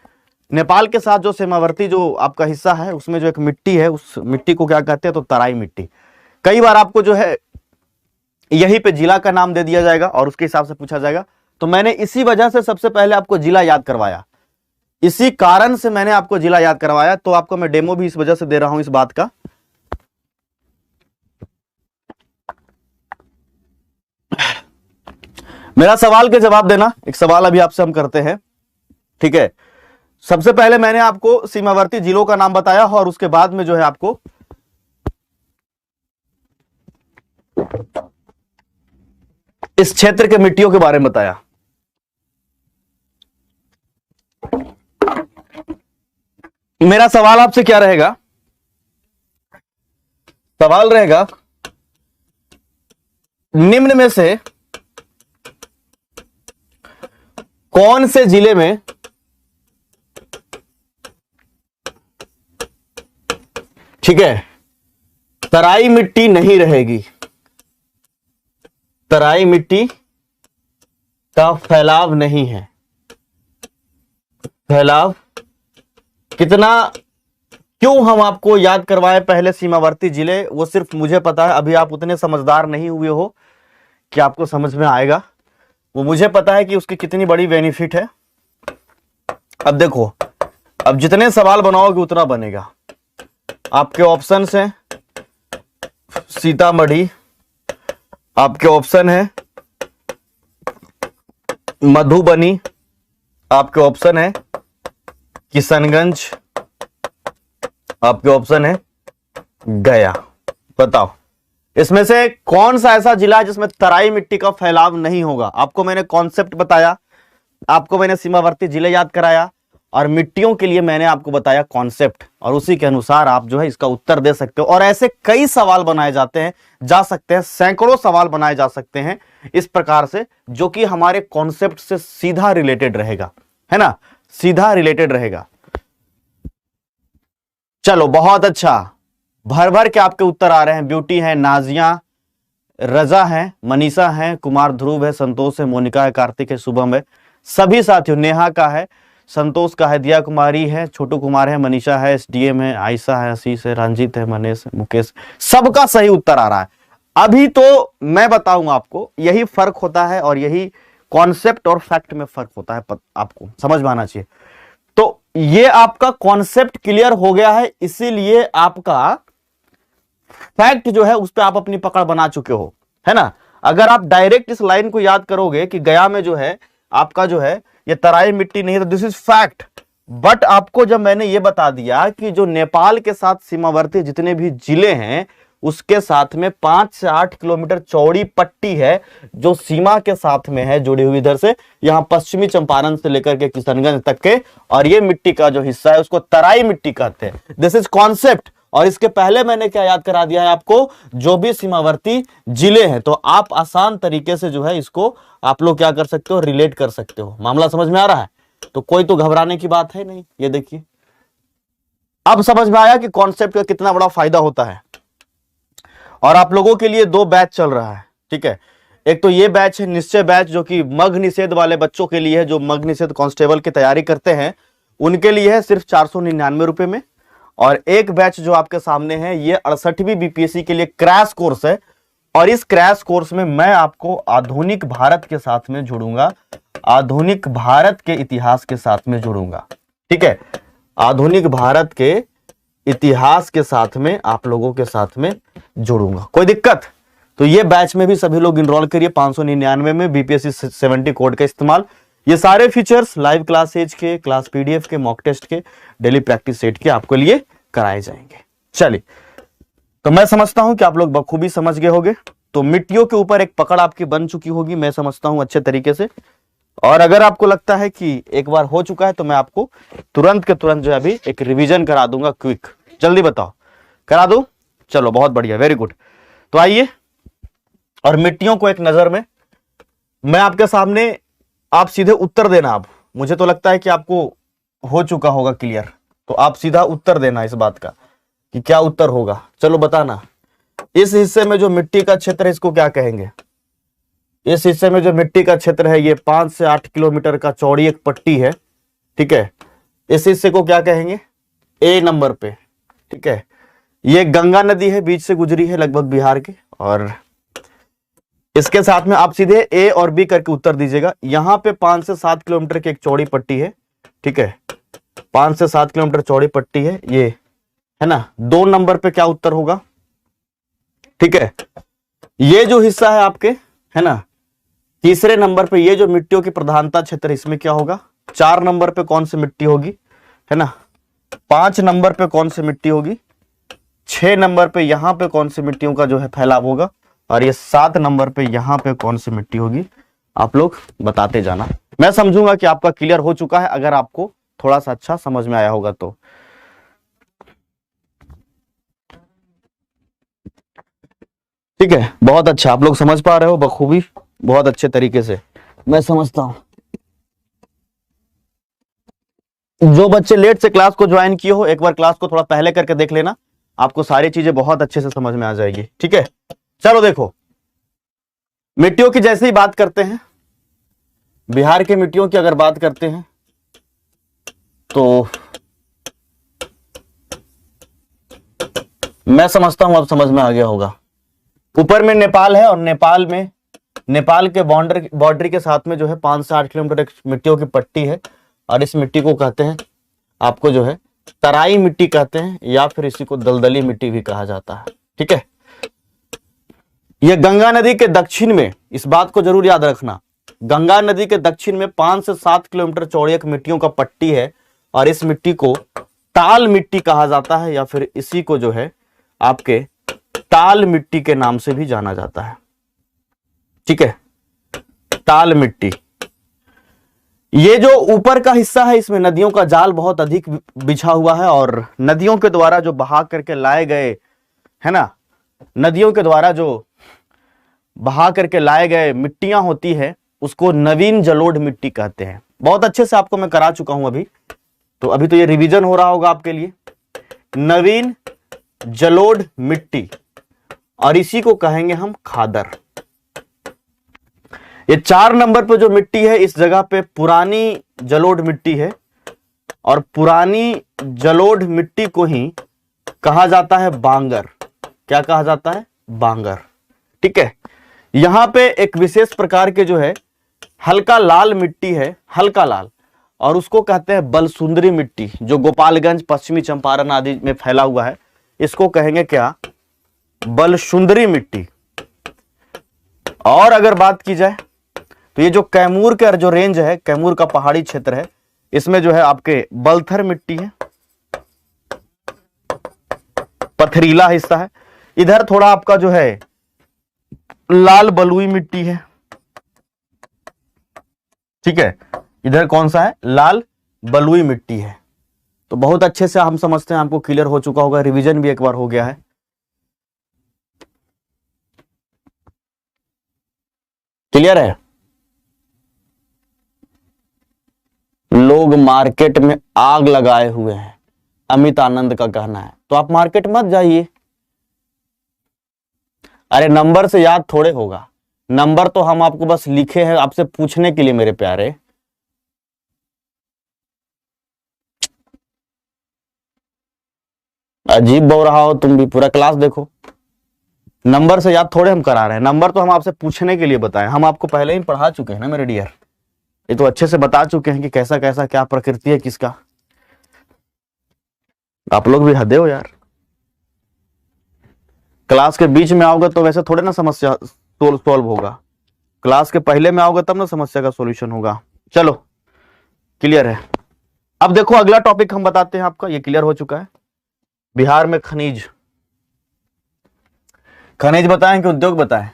नेपाल के साथ जो सीमावर्ती जो आपका हिस्सा है उसमें जो एक मिट्टी है, उस मिट्टी को क्या कहते हैं? तो तराई मिट्टी। कई बार आपको जो है यहीं पे जिला का नाम दे दिया जाएगा और उसके हिसाब से पूछा जाएगा। तो मैंने इसी वजह से सबसे पहले आपको जिला याद करवाया, इसी कारण से मैंने आपको जिला याद करवाया। तो आपको मैं डेमो भी इस वजह से दे रहा हूं इस बात का। मेरा सवाल के जवाब देना, एक सवाल अभी आपसे हम करते हैं। ठीक है, सबसे पहले मैंने आपको सीमावर्ती जिलों का नाम बताया और उसके बाद में जो है आपको इस क्षेत्र के मिट्टियों के बारे में बताया। मेरा सवाल आपसे क्या रहेगा? सवाल रहेगा निम्न में से कौन से जिले में ठीक है तराई मिट्टी नहीं रहेगी? तराई मिट्टी का फैलाव नहीं है। फैलाव कितना क्यों हम आपको याद करवाएं पहले सीमावर्ती जिले, वो सिर्फ मुझे पता है, अभी आप उतने समझदार नहीं हुए हो कि आपको समझ में आएगा। वो मुझे पता है कि उसकी कितनी बड़ी बेनिफिट है। अब देखो, अब जितने सवाल बनाओगे उतना बनेगा। आपके ऑप्शंस हैं सीतामढ़ी, आपके ऑप्शन है मधुबनी, आपके ऑप्शन है किशनगंज, आपके ऑप्शन है गया। बताओ इसमें से कौन सा ऐसा जिला है जिसमें तराई मिट्टी का फैलाव नहीं होगा। आपको मैंने कॉन्सेप्ट बताया, आपको मैंने सीमावर्ती जिले याद कराया, और मिट्टियों के लिए मैंने आपको बताया कॉन्सेप्ट, और उसी के अनुसार आप जो है इसका उत्तर दे सकते हो। और ऐसे कई सवाल बनाए जाते हैं, जा सकते हैं, सैकड़ों सवाल बनाए जा सकते हैं इस प्रकार से, जो कि हमारे कॉन्सेप्ट से सीधा रिलेटेड रहेगा, है ना, सीधा रिलेटेड रहेगा। चलो बहुत अच्छा, भर भर के आपके उत्तर आ रहे हैं। ब्यूटी है, नाजिया, रजा है, मनीषा है, कुमार ध्रुव है, संतोष है, मोनिका है, कार्तिक है, शुभम है, सभी साथियों, नेहा का है, संतोष का है, दिया कुमारी है, छोटू कुमार है, मनीषा है, एसडीएम है, आयशा है, आशीष है, रंजीत है, मनीष है, मुकेश, सबका सही उत्तर आ रहा है। अभी तो मैं बताऊंगा आपको, यही फर्क होता है और यही कॉन्सेप्ट और फैक्ट में फर्क होता है, आपको समझ में आना चाहिए। तो ये आपका कॉन्सेप्ट क्लियर हो गया है, इसीलिए आपका फैक्ट जो है उस पर आप अपनी पकड़ बना चुके हो, है ना। अगर आप डायरेक्ट इस लाइन को याद करोगे कि गया में जो है आपका जो है ये तराई मिट्टी नहीं है, तो दिस इज फैक्ट। बट आपको जब मैंने ये बता दिया कि जो नेपाल के साथ सीमावर्ती जितने भी जिले हैं उसके साथ में 5 से 8 किलोमीटर चौड़ी पट्टी है जो सीमा के साथ में है जुड़ी हुई, इधर से यहां पश्चिमी चंपारण से लेकर के किशनगंज तक के, और ये मिट्टी का जो हिस्सा है उसको तराई मिट्टी कहते हैं। This is concept. और इसके पहले मैंने क्या याद करा दिया है आपको, जो भी सीमावर्ती जिले हैं, तो आप आसान तरीके से जो है इसको आप लोग क्या कर सकते हो, रिलेट कर सकते हो। मामला समझ में आ रहा है? तो कोई तो घबराने की बात है नहीं। ये देखिए अब समझ में आया कि कॉन्सेप्ट का कितना बड़ा फायदा होता है। और आप लोगों के लिए 2 बैच चल रहा है, ठीक है। एक तो ये बैच है निश्चय बैच, जो कि मग निषेध वाले बच्चों के लिए है, जो मग निषेध कांस्टेबल की तैयारी करते हैं उनके लिए है सिर्फ 499 रुपए में। और एक बैच जो आपके सामने है ये 68वीं बीपीएससी के लिए क्रैश कोर्स है, और इस क्रैश कोर्स में मैं आपको आधुनिक भारत के साथ में जोड़ूंगा, आधुनिक भारत के इतिहास के साथ में जोड़ूंगा, ठीक है। आधुनिक भारत के इतिहास के साथ में आप लोगों के साथ में जोड़ूंगा। कोई दिक्कत? तो ये बैच में भी सभी लोग इनरोल करिए 599 में, बीपीएससी 70 कोड का इस्तेमाल। ये सारे फीचर्स लाइव क्लासेज के, क्लास पीडीएफ के, मॉक टेस्ट के, डेली प्रैक्टिस सेट के आपके लिए कराए जाएंगे। चलिए, तो मैं समझता हूं कि आप लोग बखूबी समझ गए होंगे। तो मिट्टियों के ऊपर एक पकड़ आपकी बन चुकी होगी, मैं समझता हूं अच्छे तरीके से। और अगर आपको लगता है कि एक बार हो चुका है तो मैं आपको तुरंत के तुरंत जो है अभी एक रिवीजन करा दूंगा क्विक। जल्दी बताओ, करा दूं? चलो बहुत बढ़िया, वेरी गुड। तो आइए, और मिट्टियों को एक नजर में मैं आपके सामने, आप सीधे उत्तर देना। अब मुझे तो लगता है कि आपको हो चुका होगा क्लियर, तो आप सीधा उत्तर देना इस बात का कि क्या उत्तर होगा। चलो बताना, इस हिस्से में जो मिट्टी का क्षेत्र है इसको क्या कहेंगे? इस हिस्से में जो मिट्टी का क्षेत्र है ये 5 से 8 किलोमीटर का चौड़ी एक पट्टी है, ठीक है। इस हिस्से को क्या कहेंगे? ए नंबर पे, ठीक है। ये गंगा नदी है, बीच से गुजरी है लगभग बिहार के, और इसके साथ में आप सीधे ए और बी करके उत्तर दीजिएगा। यहां पे 5 से 7 किलोमीटर की एक चौड़ी पट्टी है, ठीक है। 5 से 7 किलोमीटर चौड़ी पट्टी है ये, है ना। 2 नंबर पे क्या उत्तर होगा? ठीक है, ये जो हिस्सा है आपके, है ना। तीसरे नंबर पे ये जो मिट्टियों की प्रधानता क्षेत्र, इसमें क्या होगा? 4 नंबर पे कौन सी मिट्टी होगी, है ना। 5 नंबर पे कौन सी मिट्टी होगी? 6 नंबर पे यहां पे कौन सी मिट्टियों का जो है फैलाव होगा? और ये 7 नंबर पे यहां पे कौन सी मिट्टी होगी? आप लोग बताते जाना, मैं समझूंगा कि आपका क्लियर हो चुका है, अगर आपको थोड़ा सा अच्छा समझ में आया होगा तो। ठीक है, बहुत अच्छा, आप लोग समझ पा रहे हो बखूबी, बहुत अच्छे तरीके से मैं समझता हूं। जो बच्चे लेट से क्लास को ज्वाइन किए हो, एक बार क्लास को थोड़ा पहले करके देख लेना, आपको सारी चीजें बहुत अच्छे से समझ में आ जाएगी, ठीक है। चलो देखो, मिट्टियों की जैसे ही बात करते हैं, बिहार के मिट्टियों की अगर बात करते हैं तो मैं समझता हूं अब समझ में आ गया होगा। ऊपर में नेपाल है और नेपाल में, नेपाल के बाउंड्री के साथ में जो है 5 से 8 किलोमीटर एक मिट्टियों की पट्टी है और इस मिट्टी को कहते हैं आपको जो है तराई मिट्टी कहते हैं, या फिर इसी को दलदली मिट्टी भी कहा जाता है। ठीक है, यह गंगा नदी के दक्षिण में, इस बात को जरूर याद रखना, गंगा नदी के दक्षिण में 5 से 7 किलोमीटर चौड़ी एक मिट्टियों का पट्टी है और इस मिट्टी को ताल मिट्टी कहा जाता है, या फिर इसी को जो है आपके ताल मिट्टी के नाम से भी जाना जाता है। ठीक है, ताल मिट्टी। ये जो ऊपर का हिस्सा है इसमें नदियों का जाल बहुत अधिक बिछा हुआ है और नदियों के द्वारा जो बहा करके लाए गए, है ना, नदियों के द्वारा जो बहा करके लाए गए मिट्टियां होती है उसको नवीन जलोढ़ मिट्टी कहते हैं। बहुत अच्छे से आपको मैं करा चुका हूं अभी, तो अभी तो ये रिवीजन हो रहा होगा आपके लिए। नवीन जलोढ़ मिट्टी और इसी को कहेंगे हम खादर। ये 4 नंबर पे जो मिट्टी है इस जगह पे पुरानी जलोढ़ मिट्टी है और पुरानी जलोढ़ मिट्टी को ही कहा जाता है बांगर। क्या कहा जाता है? बांगर। ठीक है, यहां पे एक विशेष प्रकार के जो है हल्का लाल मिट्टी है, हल्का लाल, और उसको कहते हैं बलसुंदरी मिट्टी, जो गोपालगंज, पश्चिमी चंपारण आदि में फैला हुआ है। इसको कहेंगे क्या? बलसुंदरी मिट्टी। और अगर बात की जाए तो ये जो कैमूर का जो रेंज है, कैमूर का पहाड़ी क्षेत्र है, इसमें जो है आपके बलथर मिट्टी है, पथरीला हिस्सा है। इधर थोड़ा आपका जो है लाल बलुई मिट्टी है। ठीक है, इधर कौन सा है? लाल बलुई मिट्टी है। तो बहुत अच्छे से हम समझते हैं, आपको क्लियर हो चुका होगा, रिवीजन भी एक बार हो गया है। क्लियर है? लोग मार्केट में आग लगाए हुए हैं, अमित आनंद का कहना है, तो आप मार्केट मत जाइए। अरे नंबर से याद थोड़े होगा, नंबर तो हम आपको बस लिखे हैं आपसे पूछने के लिए मेरे प्यारे। अजीब बोल रहा हो तुम भी, पूरा क्लास देखो। नंबर से याद थोड़े हम करा रहे हैं, नंबर तो हम आपसे पूछने के लिए बताएं। हम आपको पहले ही पढ़ा चुके हैं ना मेरे डियर, ये तो अच्छे से बता चुके हैं कि कैसा कैसा क्या प्रकृति है किसका। आप लोग भी हदे हो यार, क्लास के बीच में आओगे तो वैसे थोड़े ना समस्या सॉल्व होगा, क्लास के पहले में आओगे तब ना समस्या का सॉल्यूशन होगा। चलो क्लियर है। अब देखो अगला टॉपिक हम बताते हैं आपका, ये क्लियर हो चुका है। बिहार में खनिज, खनिज बताएं कि उद्योग बताएं?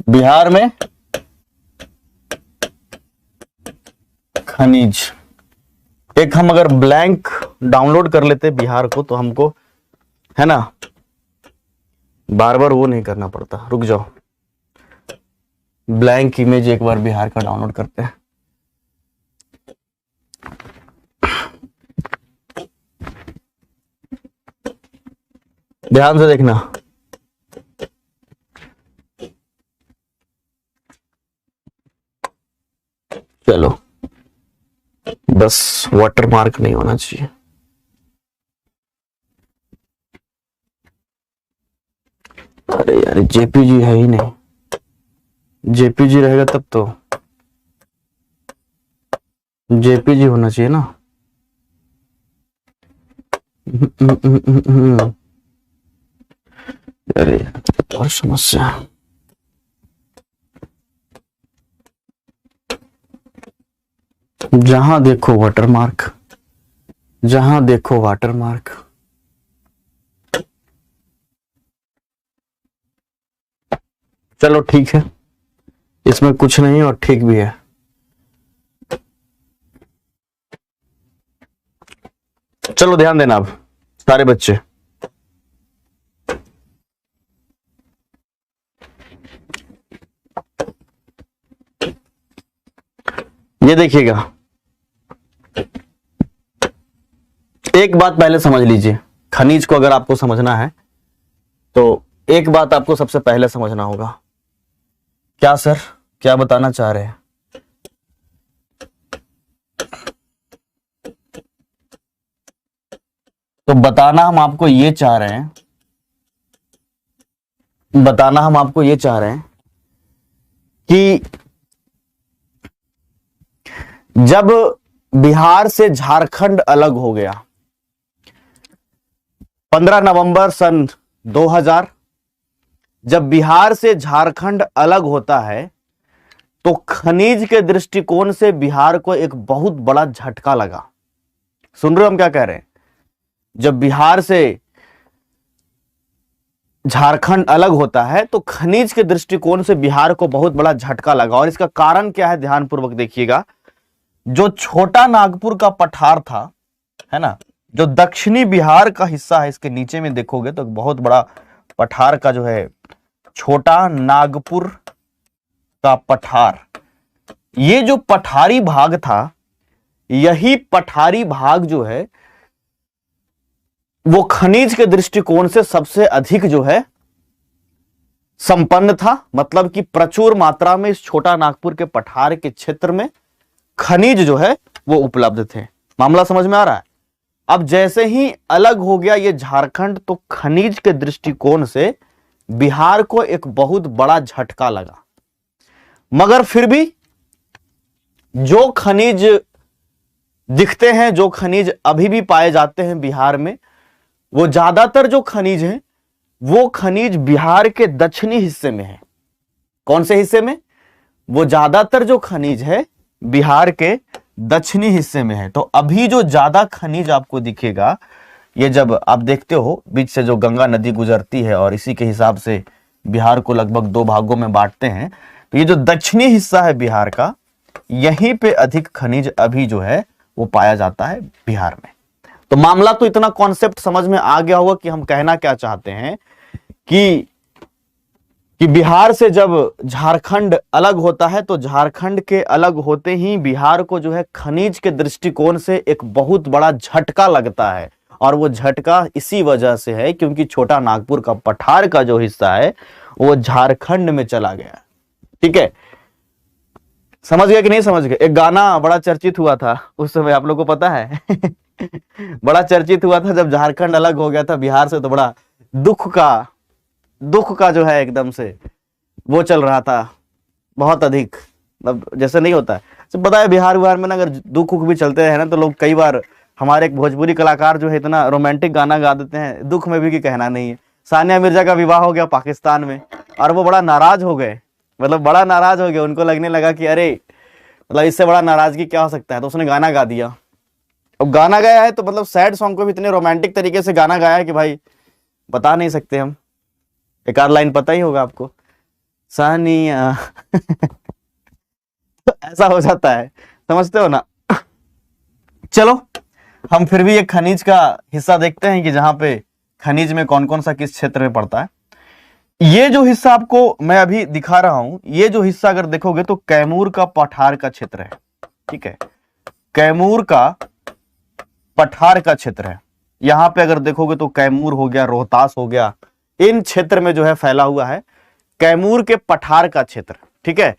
बिहार में खनिज, एक हम अगर ब्लैंक डाउनलोड कर लेते बिहार को तो हमको, है ना, बार बार वो नहीं करना पड़ता। रुक जाओ, ब्लैंक इमेज एक बार बिहार का डाउनलोड करते हैं। ध्यान से देखना, चलो बस वाटर मार्क नहीं होना चाहिए। अरे यार जेपीजी है ही नहीं, जेपीजी रहेगा तब तो, जेपीजी होना चाहिए ना। अरे और समस्या, जहां देखो वाटरमार्क, जहां देखो वाटरमार्क। चलो ठीक है, इसमें कुछ नहीं और ठीक भी है। चलो ध्यान देना अब सारे बच्चे, ये देखिएगा, एक बात पहले समझ लीजिए। खनिज को अगर आपको समझना है तो एक बात आपको सबसे पहले समझना होगा। क्या सर, क्या बताना चाह रहे हैं? तो बताना हम आपको ये चाह रहे हैं, बताना हम आपको ये चाह रहे हैं कि जब बिहार से झारखंड अलग हो गया 15 नवंबर सन 2000, जब बिहार से झारखंड अलग होता है तो खनिज के दृष्टिकोण से बिहार को एक बहुत बड़ा झटका लगा। सुन रहे हो हम क्या कह रहे हैं? जब बिहार से झारखंड अलग होता है तो खनिज के दृष्टिकोण से बिहार को बहुत बड़ा झटका लगा। और इसका कारण क्या है, ध्यानपूर्वक देखिएगा। जो छोटा नागपुर का पठार था, है ना, जो दक्षिणी बिहार का हिस्सा है, इसके नीचे में देखोगे तो बहुत बड़ा पठार का जो है छोटा नागपुर का पठार, ये जो पठारी भाग था, यही पठारी भाग जो है वो खनिज के दृष्टिकोण से सबसे अधिक जो है संपन्न था। मतलब कि प्रचुर मात्रा में इस छोटा नागपुर के पठार के क्षेत्र में खनिज जो है वो उपलब्ध थे। मामला समझ में आ रहा है? अब जैसे ही अलग हो गया ये झारखंड तो खनिज के दृष्टिकोण से बिहार को एक बहुत बड़ा झटका लगा। मगर फिर भी जो खनिज दिखते हैं, जो खनिज अभी भी पाए जाते हैं बिहार में, वो ज्यादातर जो खनिज हैं वो खनिज बिहार के दक्षिणी हिस्से में है। कौन से हिस्से में? वो ज्यादातर जो खनिज है बिहार के दक्षिणी हिस्से में है। तो अभी जो ज्यादा खनिज आपको दिखेगा, ये जब आप देखते हो बीच से जो गंगा नदी गुजरती है और इसी के हिसाब से बिहार को लगभग दो भागों में बांटते हैं, तो ये जो दक्षिणी हिस्सा है बिहार का, यहीं पे अधिक खनिज अभी जो है वो पाया जाता है बिहार में। तो मामला तो इतना कॉन्सेप्ट समझ में आ गया होगा कि हम कहना क्या चाहते हैं कि बिहार से जब झारखंड अलग होता है तो झारखंड के अलग होते ही बिहार को जो है खनिज के दृष्टिकोण से एक बहुत बड़ा झटका लगता है। और वो झटका इसी वजह से है क्योंकि छोटा नागपुर का पठार का जो हिस्सा है वो झारखंड में चला गया। ठीक है, समझ गए कि नहीं समझ गए? एक गाना बड़ा चर्चित हुआ था उस समय, आप लोगों को पता है? बड़ा चर्चित हुआ था जब झारखंड अलग हो गया था बिहार से, तो बड़ा दुख का जो है एकदम से वो चल रहा था, बहुत अधिक। मतलब जैसे नहीं होता है, तो पता है बिहार में ना अगर दुख भी चलते हैं ना तो लोग कई बार, हमारे एक भोजपुरी कलाकार जो है इतना रोमांटिक गाना गा देते हैं, दुख में भी कि कहना नहीं है। सानिया मिर्जा का विवाह हो गया पाकिस्तान में और वो बड़ा नाराज हो गए, मतलब बड़ा नाराज हो गए। उनको लगने लगा कि अरे मतलब इससे बड़ा नाराजगी क्या हो सकता है, तो उसने गाना गा दिया। अब गाना गाया है तो मतलब सैड सॉन्ग को भी इतने रोमांटिक तरीके से गाना गाया है कि भाई बता नहीं सकते हम। एक आध लाइन पता ही होगा आपको, सानिया। तो ऐसा हो जाता है, समझते हो ना? चलो हम फिर भी एक खनिज का हिस्सा देखते हैं कि जहां पे खनिज में कौन कौन सा किस क्षेत्र में पड़ता है। ये जो हिस्सा आपको मैं अभी दिखा रहा हूं, ये जो हिस्सा अगर देखोगे तो कैमूर का पठार का क्षेत्र है। ठीक है, कैमूर का पठार का क्षेत्र है। यहां पे अगर देखोगे तो कैमूर हो गया, रोहतास हो गया, इन क्षेत्र में जो है फैला हुआ है कैमूर के पठार का क्षेत्र। ठीक है,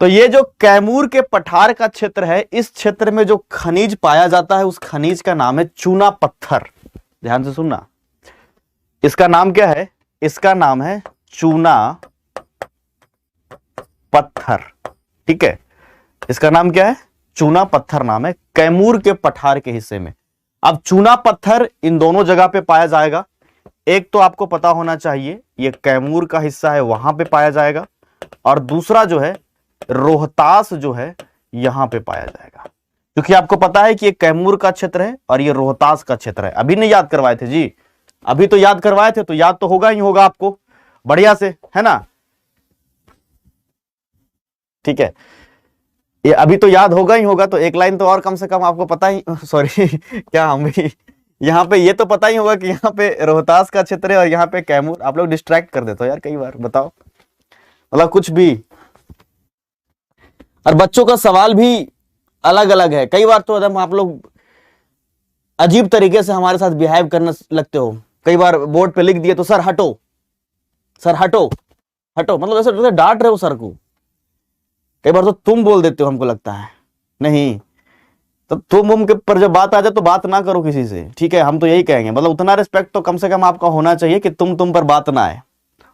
तो ये जो कैमूर के पठार का क्षेत्र है, इस क्षेत्र में जो खनिज पाया जाता है उस खनिज का नाम है चूना पत्थर। ध्यान से सुनना, इसका नाम क्या है? इसका नाम है चूना पत्थर। ठीक है, इसका नाम क्या है? चूना पत्थर नाम है, कैमूर के पठार के हिस्से में। अब चूना पत्थर इन दोनों जगह पे पाया जाएगा। एक तो आपको पता होना चाहिए ये कैमूर का हिस्सा है, वहां पे पाया जाएगा, और दूसरा जो है रोहतास जो है यहां पे पाया जाएगा। क्योंकि आपको पता है कि ये कैमूर का क्षेत्र है और ये रोहतास का क्षेत्र है। अभी नहीं याद करवाए थे जी? अभी तो याद करवाए थे, तो याद तो होगा ही होगा आपको बढ़िया से, है ना? ठीक है, ये अभी तो याद होगा ही होगा, तो एक लाइन तो और कम से कम आपको पता ही, सॉरी क्या हम भी यहाँ पे ये तो पता ही होगा कि यहाँ पे रोहतास का क्षेत्र है और यहाँ पे कैमूर। आप लोग डिस्ट्रैक्ट कर देते हो यार कई बार, बताओ मतलब कुछ भी। और बच्चों का सवाल भी अलग अलग है, कई बार तो एकदम आप लोग अजीब तरीके से हमारे साथ बिहेव करने लगते हो। कई बार बोर्ड पे लिख दिए तो सर हटो, सर हटो हटो, मतलब ऐसे डांट रहे हो सर को। कई बार तो तुम बोल देते हो, हमको लगता है नहीं, तो तुम उम के पर जब बात आ जाए तो बात ना करो किसी से, ठीक है। हम तो यही कहेंगे, मतलब उतना रिस्पेक्ट तो कम से कम आपका होना चाहिए कि तुम पर बात ना आए।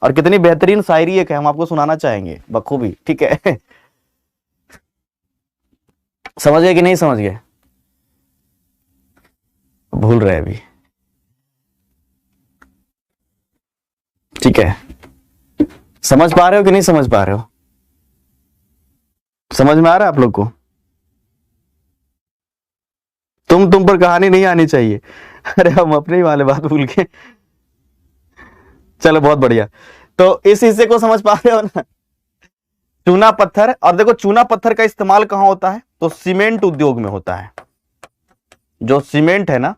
और कितनी बेहतरीन शायरी है कि हम आपको सुनाना चाहेंगे बखूबी, ठीक है। समझ गए कि नहीं समझ गए? भूल रहे अभी, ठीक है। समझ पा रहे हो कि नहीं समझ पा रहे हो? समझ में आ रहा है आप लोग को? तुम पर कहानी नहीं आनी चाहिए। अरे हम अपने ही वाले बात भूल के, चलो बहुत बढ़िया। तो इस हिस्से को समझ पा रहे हो ना? चूना पत्थर, और देखो चूना पत्थर का इस्तेमाल कहां होता है? तो सीमेंट उद्योग में होता है। जो सीमेंट है ना,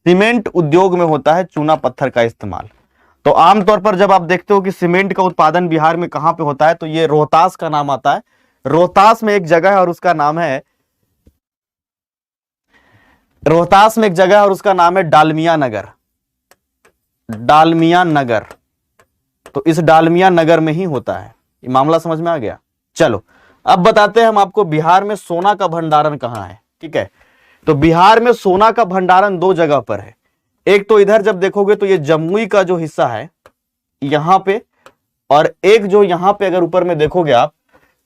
सीमेंट उद्योग में होता है चूना पत्थर का इस्तेमाल। तो आमतौर पर जब आप देखते हो कि सीमेंट का उत्पादन बिहार में कहां पे होता है, तो ये रोहतास का नाम आता है। रोहतास में एक जगह है और उसका नाम है, रोहतास में एक जगह है और उसका नाम है डालमिया नगर। डालमिया नगर, तो इस डालमिया नगर में ही होता है। ये मामला समझ में आ गया? चलो अब बताते हैं हम आपको बिहार में सोना का भंडारण कहां है, ठीक है। तो बिहार में सोना का भंडारण दो जगह पर है। एक तो इधर जब देखोगे तो ये जमुई का जो हिस्सा है यहां पे, और एक जो यहां पे अगर ऊपर में देखोगे आप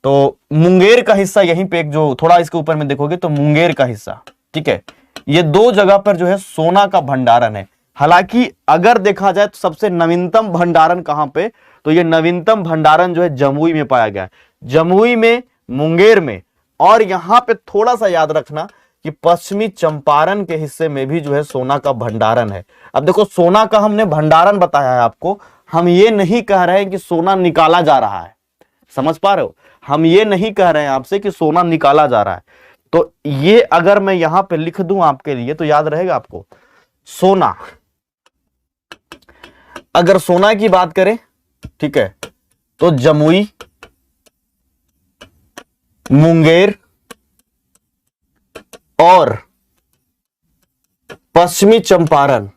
तो मुंगेर का हिस्सा यहीं पे, एक जो थोड़ा इसके ऊपर में देखोगे तो मुंगेर का हिस्सा, ठीक है। ये दो जगह पर जो है सोना का भंडारण है। हालांकि अगर देखा जाए तो सबसे नवीनतम भंडारण कहां पे, तो ये नवीनतम भंडारण जो है जमुई में पाया गया है। जमुई में, मुंगेर में, और यहां पे थोड़ा सा याद रखना कि पश्चिमी चंपारण के हिस्से में भी जो है सोना का भंडारण है। अब देखो सोना का हमने भंडारण बताया है आपको, हम ये नहीं कह रहे हैं कि सोना निकाला जा रहा है। समझ पा रहे हो? हम ये नहीं कह रहे हैं आपसे कि सोना निकाला जा रहा है। तो ये अगर मैं यहां पे लिख दूं आपके लिए तो याद रहेगा आपको। सोना, अगर सोना की बात करें, ठीक है, तो जमुई, मुंगेर और पश्चिमी चंपारण,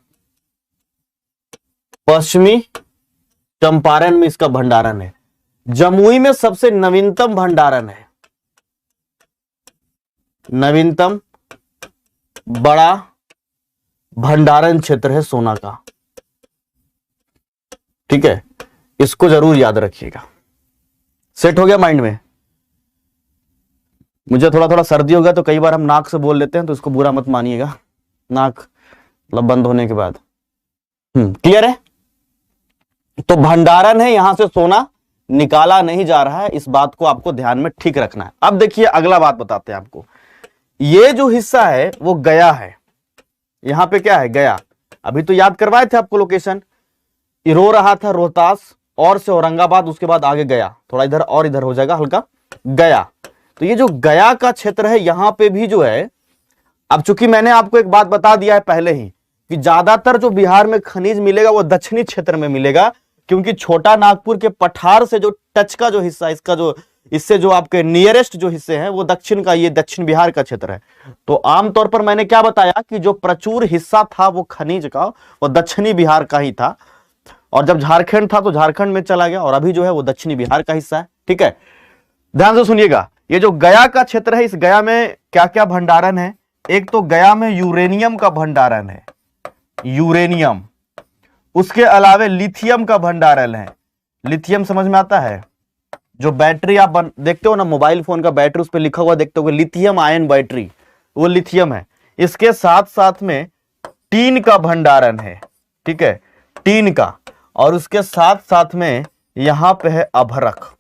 पश्चिमी चंपारण में इसका भंडारण है। जमुई में सबसे नवीनतम भंडारण है, नवीनतम बड़ा भंडारण क्षेत्र है सोना का, ठीक है। इसको जरूर याद रखिएगा। सेट हो गया माइंड में? मुझे थोड़ा थोड़ा सर्दी हो गया तो कई बार हम नाक से बोल लेते हैं, तो इसको बुरा मत मानिएगा, नाक मतलब बंद होने के बाद। क्लियर है? तो भंडारण है, यहां से सोना निकाला नहीं जा रहा है, इस बात को आपको ध्यान में ठीक रखना है। अब देखिए अगला बात बताते हैं आपको। ये जो हिस्सा है वो गया है। यहां पे क्या है? गया। अभी तो याद करवाए थे आपको लोकेशन, रो रहा था रोहतास और से औरंगाबाद, उसके बाद आगे गया, थोड़ा इधर और इधर हो जाएगा हल्का, गया। तो ये जो गया का क्षेत्र है यहां पे भी जो है, अब चूंकि मैंने आपको एक बात बता दिया है पहले ही कि ज्यादातर जो बिहार में खनिज मिलेगा वो दक्षिणी क्षेत्र में मिलेगा, क्योंकि छोटा नागपुर के पठार से जो टच का जो हिस्सा, इसका जो, इससे जो आपके नियरेस्ट जो हिस्से हैं वो दक्षिण का, ये दक्षिण बिहार का क्षेत्र है। तो आमतौर पर मैंने क्या बताया कि जो प्रचुर हिस्सा था वो खनिज का वो दक्षिणी बिहार का ही था, और जब झारखंड था तो झारखंड में चला गया, और अभी जो है वो दक्षिणी बिहार का हिस्सा है, ठीक है। ध्यान से सुनिएगा, ये जो गया का क्षेत्र है, इस गया में क्या क्या भंडारण है? एक तो गया में यूरेनियम का भंडारण है, यूरेनियम। उसके अलावे लिथियम का भंडारण है। लिथियम समझ में आता है? जो बैटरी आप देखते हो ना, मोबाइल फोन का बैटरी, उस पर लिखा हुआ देखते हो लिथियम आयन बैटरी, वो लिथियम है। इसके साथ साथ में टीन का भंडारण है, ठीक है, टीन का। और उसके साथ साथ में यहां पे है अभ्रक।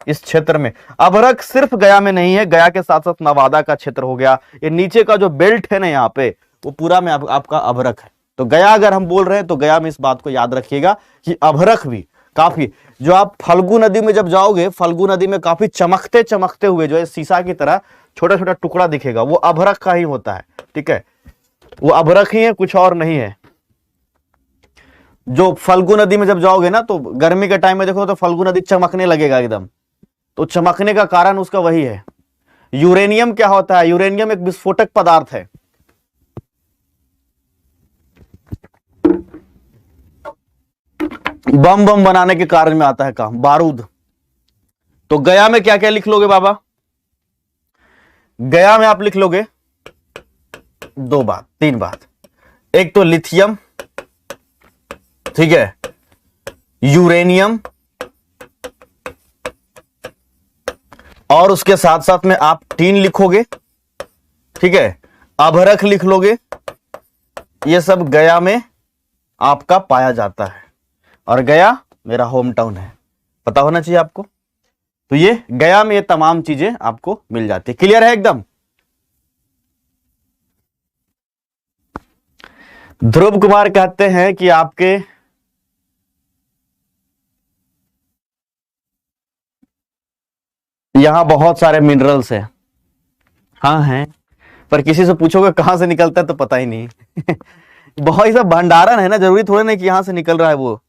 इस क्षेत्र में अभ्रक सिर्फ गया में नहीं है, गया के साथ साथ नवादा का क्षेत्र हो गया, ये नीचे का जो बेल्ट है ना यहाँ पे, वो पूरा में आपका अभ्रक है। तो गया अगर हम बोल रहे हैं तो गया में इस बात को याद रखिएगा कि अभ्रक भी काफी, जो आप फल्गु नदी में जब जाओगे, फल्गु नदी में काफी चमकते चमकते हुए जो है शीशा की तरह छोटा छोटा टुकड़ा दिखेगा, वो अभ्रक का ही होता है, ठीक है। वो अभ्रक ही है, कुछ और नहीं है। जो फल्गु नदी में जब जाओगे ना, तो गर्मी के टाइम में देखो तो फल्गु नदी चमकने लगेगा एकदम, तो चमकने का कारण उसका वही है। यूरेनियम क्या होता है? यूरेनियम एक विस्फोटक पदार्थ है। बम बम बनाने के कार्य में आता है काम, बारूद। तो गया में क्या क्या लिख लोगे बाबा? गया में आप लिख लोगे दो बात, तीन बात। एक तो लिथियम, ठीक है, यूरेनियम, और उसके साथ साथ में आप टीन लिखोगे, ठीक है, अभ्रक लिख लोगे। ये सब गया में आपका पाया जाता है, और गया मेरा होम टाउन है, पता होना चाहिए आपको। तो ये गया में ये तमाम चीजें आपको मिल जाती है। क्लियर है एकदम? ध्रुव कुमार कहते हैं कि आपके यहां बहुत सारे मिनरल्स हैं। हाँ हैं, पर किसी से पूछोगे कहां से निकलता है तो पता ही नहीं। बहुत ही सब भंडारण है ना, जरूरी थोड़ा नहीं कि यहां से निकल रहा है वो।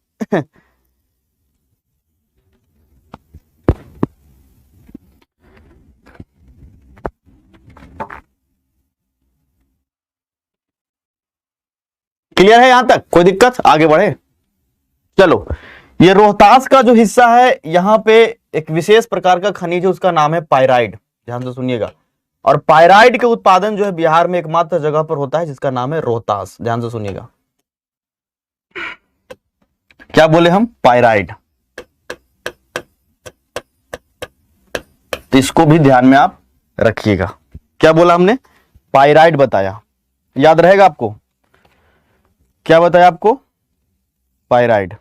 क्लियर है यहां तक? कोई दिक्कत? आगे बढ़े। चलो, ये रोहतास का जो हिस्सा है, यहां पे एक विशेष प्रकार का खनिज है, उसका नाम है पायराइड। ध्यान से सुनिएगा। और पायराइड के उत्पादन जो है बिहार में एकमात्र जगह पर होता है, जिसका नाम है रोहतास। ध्यान से सुनिएगा। क्या बोले हम? पायराइड। तो इसको भी ध्यान में आप रखिएगा। क्या बोला हमने? पायराइड बताया, याद रहेगा आपको? क्या बताया आपको? पायराइड।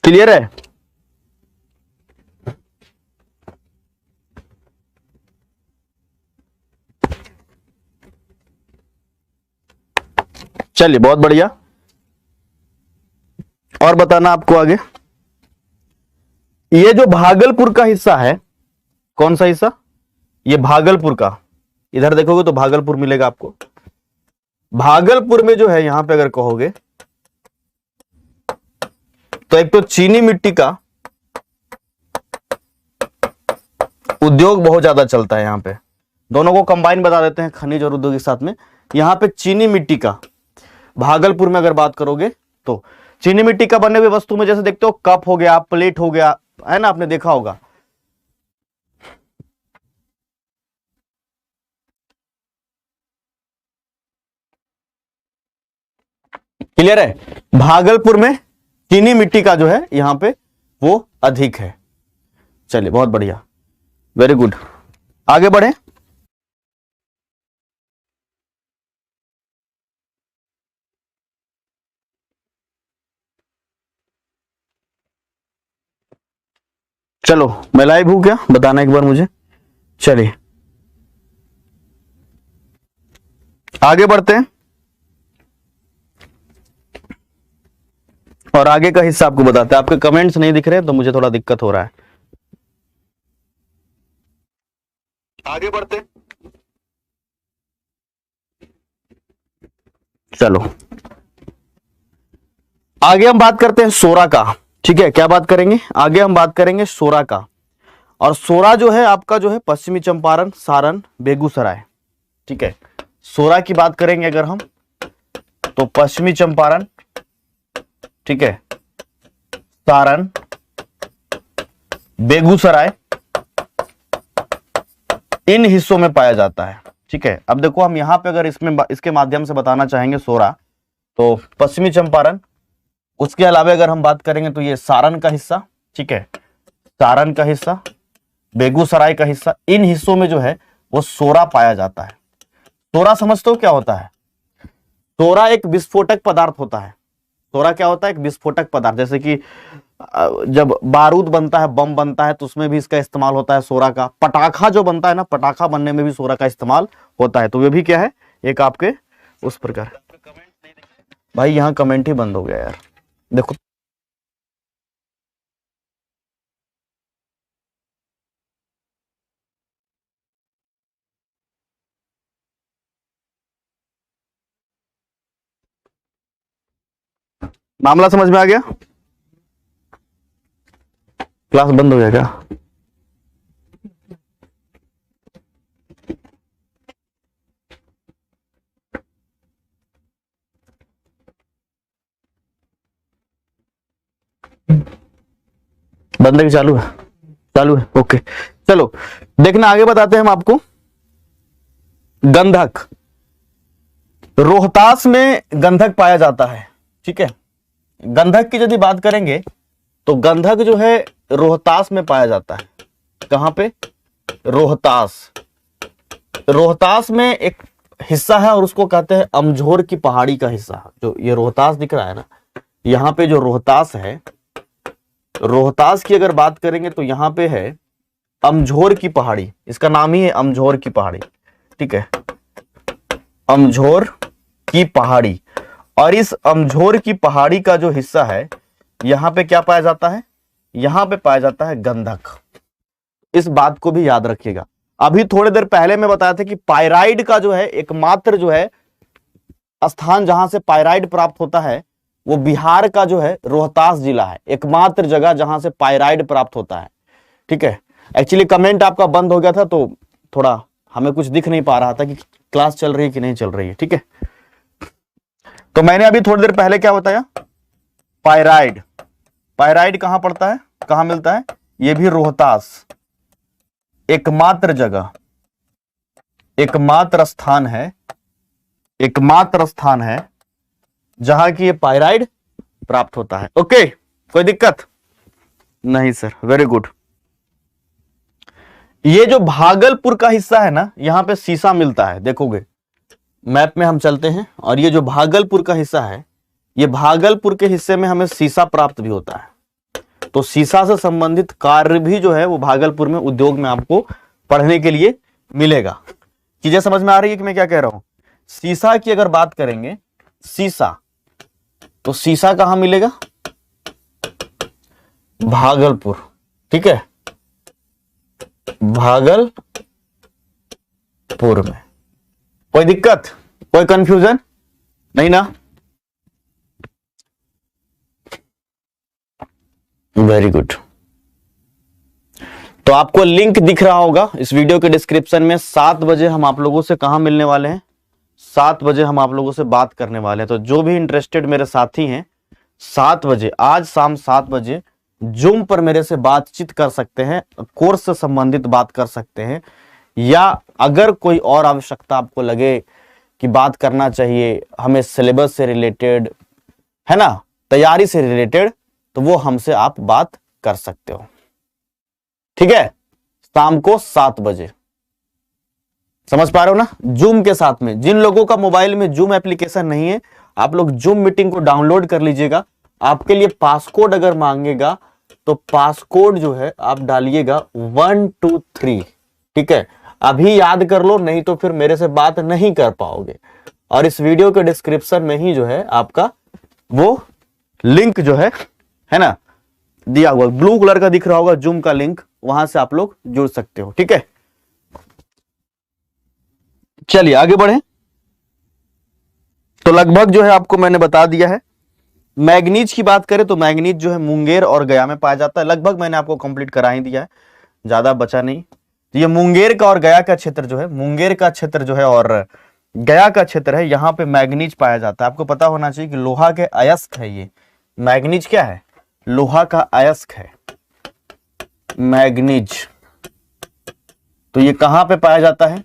क्लियर है? चलिए, बहुत बढ़िया। और बताना आपको आगे। ये जो भागलपुर का हिस्सा है, कौन सा हिस्सा? ये भागलपुर का। इधर देखोगे तो भागलपुर मिलेगा आपको। भागलपुर में जो है, यहां पे अगर कहोगे तो एक तो चीनी मिट्टी का उद्योग बहुत ज्यादा चलता है यहां पे। दोनों को कंबाइन बता देते हैं, खनिज और उद्योग के साथ में। यहां पे चीनी मिट्टी का, भागलपुर में अगर बात करोगे तो चीनी मिट्टी का बने हुए वस्तु में जैसे देखते हो, कप हो गया, प्लेट हो गया, है ना, आपने देखा होगा। क्लियर है? भागलपुर में चीनी मिट्टी का जो है यहां पे वो अधिक है। चलिए, बहुत बढ़िया, वेरी गुड। आगे बढ़े। चलो, मैं लाइव हूं क्या, बताना एक बार मुझे। चलिए आगे बढ़ते हैं, और आगे का हिस्सा आपको बताते हैं। आपके कमेंट्स नहीं दिख रहे तो मुझे थोड़ा दिक्कत हो रहा है। आगे बढ़ते हैं। चलो, आगे हम बात करते हैं सोरा का। ठीक है, क्या बात करेंगे? आगे हम बात करेंगे सोरा का। और सोरा जो है आपका जो है पश्चिमी चंपारण, सारण, बेगूसराय। ठीक है, सोरा की बात करेंगे अगर हम, तो पश्चिमी चंपारण, ठीक है, सारण, बेगूसराय, इन हिस्सों में पाया जाता है। ठीक है, अब देखो हम यहां पे अगर इसमें इसके माध्यम से बताना चाहेंगे सोरा, तो पश्चिमी चंपारण, उसके अलावा अगर हम बात करेंगे तो ये सारण का हिस्सा, ठीक है, सारण का हिस्सा, बेगूसराय का हिस्सा, इन हिस्सों में जो है वो सोरा पाया जाता है। सोरा समझते हो क्या होता है? सोरा एक विस्फोटक पदार्थ होता है। सोरा क्या होता है? एक विस्फोटक पदार्थ। जैसे कि जब बारूद बनता है, बम बनता है, तो उसमें भी इसका इस्तेमाल होता है सोरा का। पटाखा जो बनता है ना, पटाखा बनने में भी सोरा का इस्तेमाल होता है। तो वे भी क्या है, एक आपके उस प्रकार। भाई यहाँ कमेंट ही बंद हो गया यार, देखो। मामला समझ में आ गया? क्लास बंद हो गया क्या? बंद है कि चालू है? चालू है, ओके। चलो देखना, आगे बताते हैं हम आपको। गंधक, रोहतास में गंधक पाया जाता है, ठीक है। गंधक की यदि बात करेंगे तो गंधक जो है रोहतास में पाया जाता है। कहां पे? रोहतास। रोहतास में एक हिस्सा है और उसको कहते हैं अमझोर की पहाड़ी का हिस्सा। जो ये रोहतास दिख रहा है ना, यहां पे जो रोहतास है, रोहतास की अगर बात करेंगे तो यहां पे है अमझोर की पहाड़ी। इसका नाम ही है अमझोर की पहाड़ी, ठीक है, अमझोर की पहाड़ी। और इस अमझोर की पहाड़ी का जो हिस्सा है, यहां पे क्या पाया जाता है? यहां पे पाया जाता है गंधक। इस बात को भी याद रखिएगा। अभी थोड़ी देर पहले मैं बताया था कि पायराइड का जो है एकमात्र जो है स्थान जहां से पायराइड प्राप्त होता है वो बिहार का जो है रोहतास जिला है, एकमात्र जगह जहां से पायराइड प्राप्त होता है, ठीक है। एक्चुअली कमेंट आपका बंद हो गया था तो थोड़ा हमें कुछ दिख नहीं पा रहा था कि क्लास चल रही है कि नहीं चल रही है, ठीक है। तो मैंने अभी थोड़ी देर पहले क्या बताया? पायराइड। पायराइड कहां पड़ता है, कहां मिलता है? ये भी रोहतास। एकमात्र जगह, एकमात्र स्थान है, एकमात्र स्थान है जहां की ये पायराइड प्राप्त होता है। ओके, कोई दिक्कत नहीं सर, वेरी गुड। ये जो भागलपुर का हिस्सा है ना, यहां पे सीसा मिलता है। देखोगे मैप में हम चलते हैं और ये जो भागलपुर का हिस्सा है, ये भागलपुर के हिस्से में हमें सीसा प्राप्त भी होता है। तो सीसा से संबंधित कार्य भी जो है वो भागलपुर में उद्योग में आपको पढ़ने के लिए मिलेगा। चीजें समझ में आ रही है कि मैं क्या कह रहा हूं? सीसा की अगर बात करेंगे, सीसा, तो सीसा कहां मिलेगा? भागलपुर, ठीक है, भागलपुर में। कोई दिक्कत, कोई कंफ्यूजन नहीं ना? Very good. तो आपको लिंक दिख रहा होगा इस वीडियो के डिस्क्रिप्शन में। 7 बजे हम आप लोगों से कहां मिलने वाले हैं? 7 बजे हम आप लोगों से बात करने वाले हैं। तो जो भी इंटरेस्टेड मेरे साथी हैं, 7 बजे, आज शाम 7 बजे जूम पर मेरे से बातचीत कर सकते हैं, कोर्स से संबंधित बात कर सकते हैं, या अगर कोई और आवश्यकता आपको लगे कि बात करना चाहिए हमें सिलेबस से रिलेटेड, है ना, तैयारी से रिलेटेड, तो वो हमसे आप बात कर सकते हो, ठीक है। शाम को 7 बजे, समझ पा रहे हो ना? जूम के साथ में। जिन लोगों का मोबाइल में जूम एप्लीकेशन नहीं है, आप लोग जूम मीटिंग को डाउनलोड कर लीजिएगा। आपके लिए पासकोड अगर मांगेगा तो पासकोड जो है आप डालिएगा 123, ठीक है। अभी याद कर लो, नहीं तो फिर मेरे से बात नहीं कर पाओगे। और इस वीडियो के डिस्क्रिप्शन में ही जो है आपका वो लिंक जो है ना, दिया हुआ, ब्लू कलर का दिख रहा होगा जूम का लिंक, वहां से आप लोग जुड़ सकते हो, ठीक है। चलिए आगे बढ़े। तो लगभग जो है आपको मैंने बता दिया है। मैग्नीज की बात करें तो मैग्नीज जो है मुंगेर और गया में पाया जाता है। लगभग मैंने आपको कंप्लीट करा ही दिया है, ज्यादा बचा नहीं। तो ये मुंगेर का और गया का क्षेत्र जो है, मुंगेर का क्षेत्र जो है और गया का क्षेत्र है, यहां पे मैग्नीज पाया जाता है। आपको पता होना चाहिए कि लोहा के अयस्क है ये। मैग्नीज क्या है? लोहा का अयस्क है मैग्नीज। तो ये कहां पे पाया जाता है?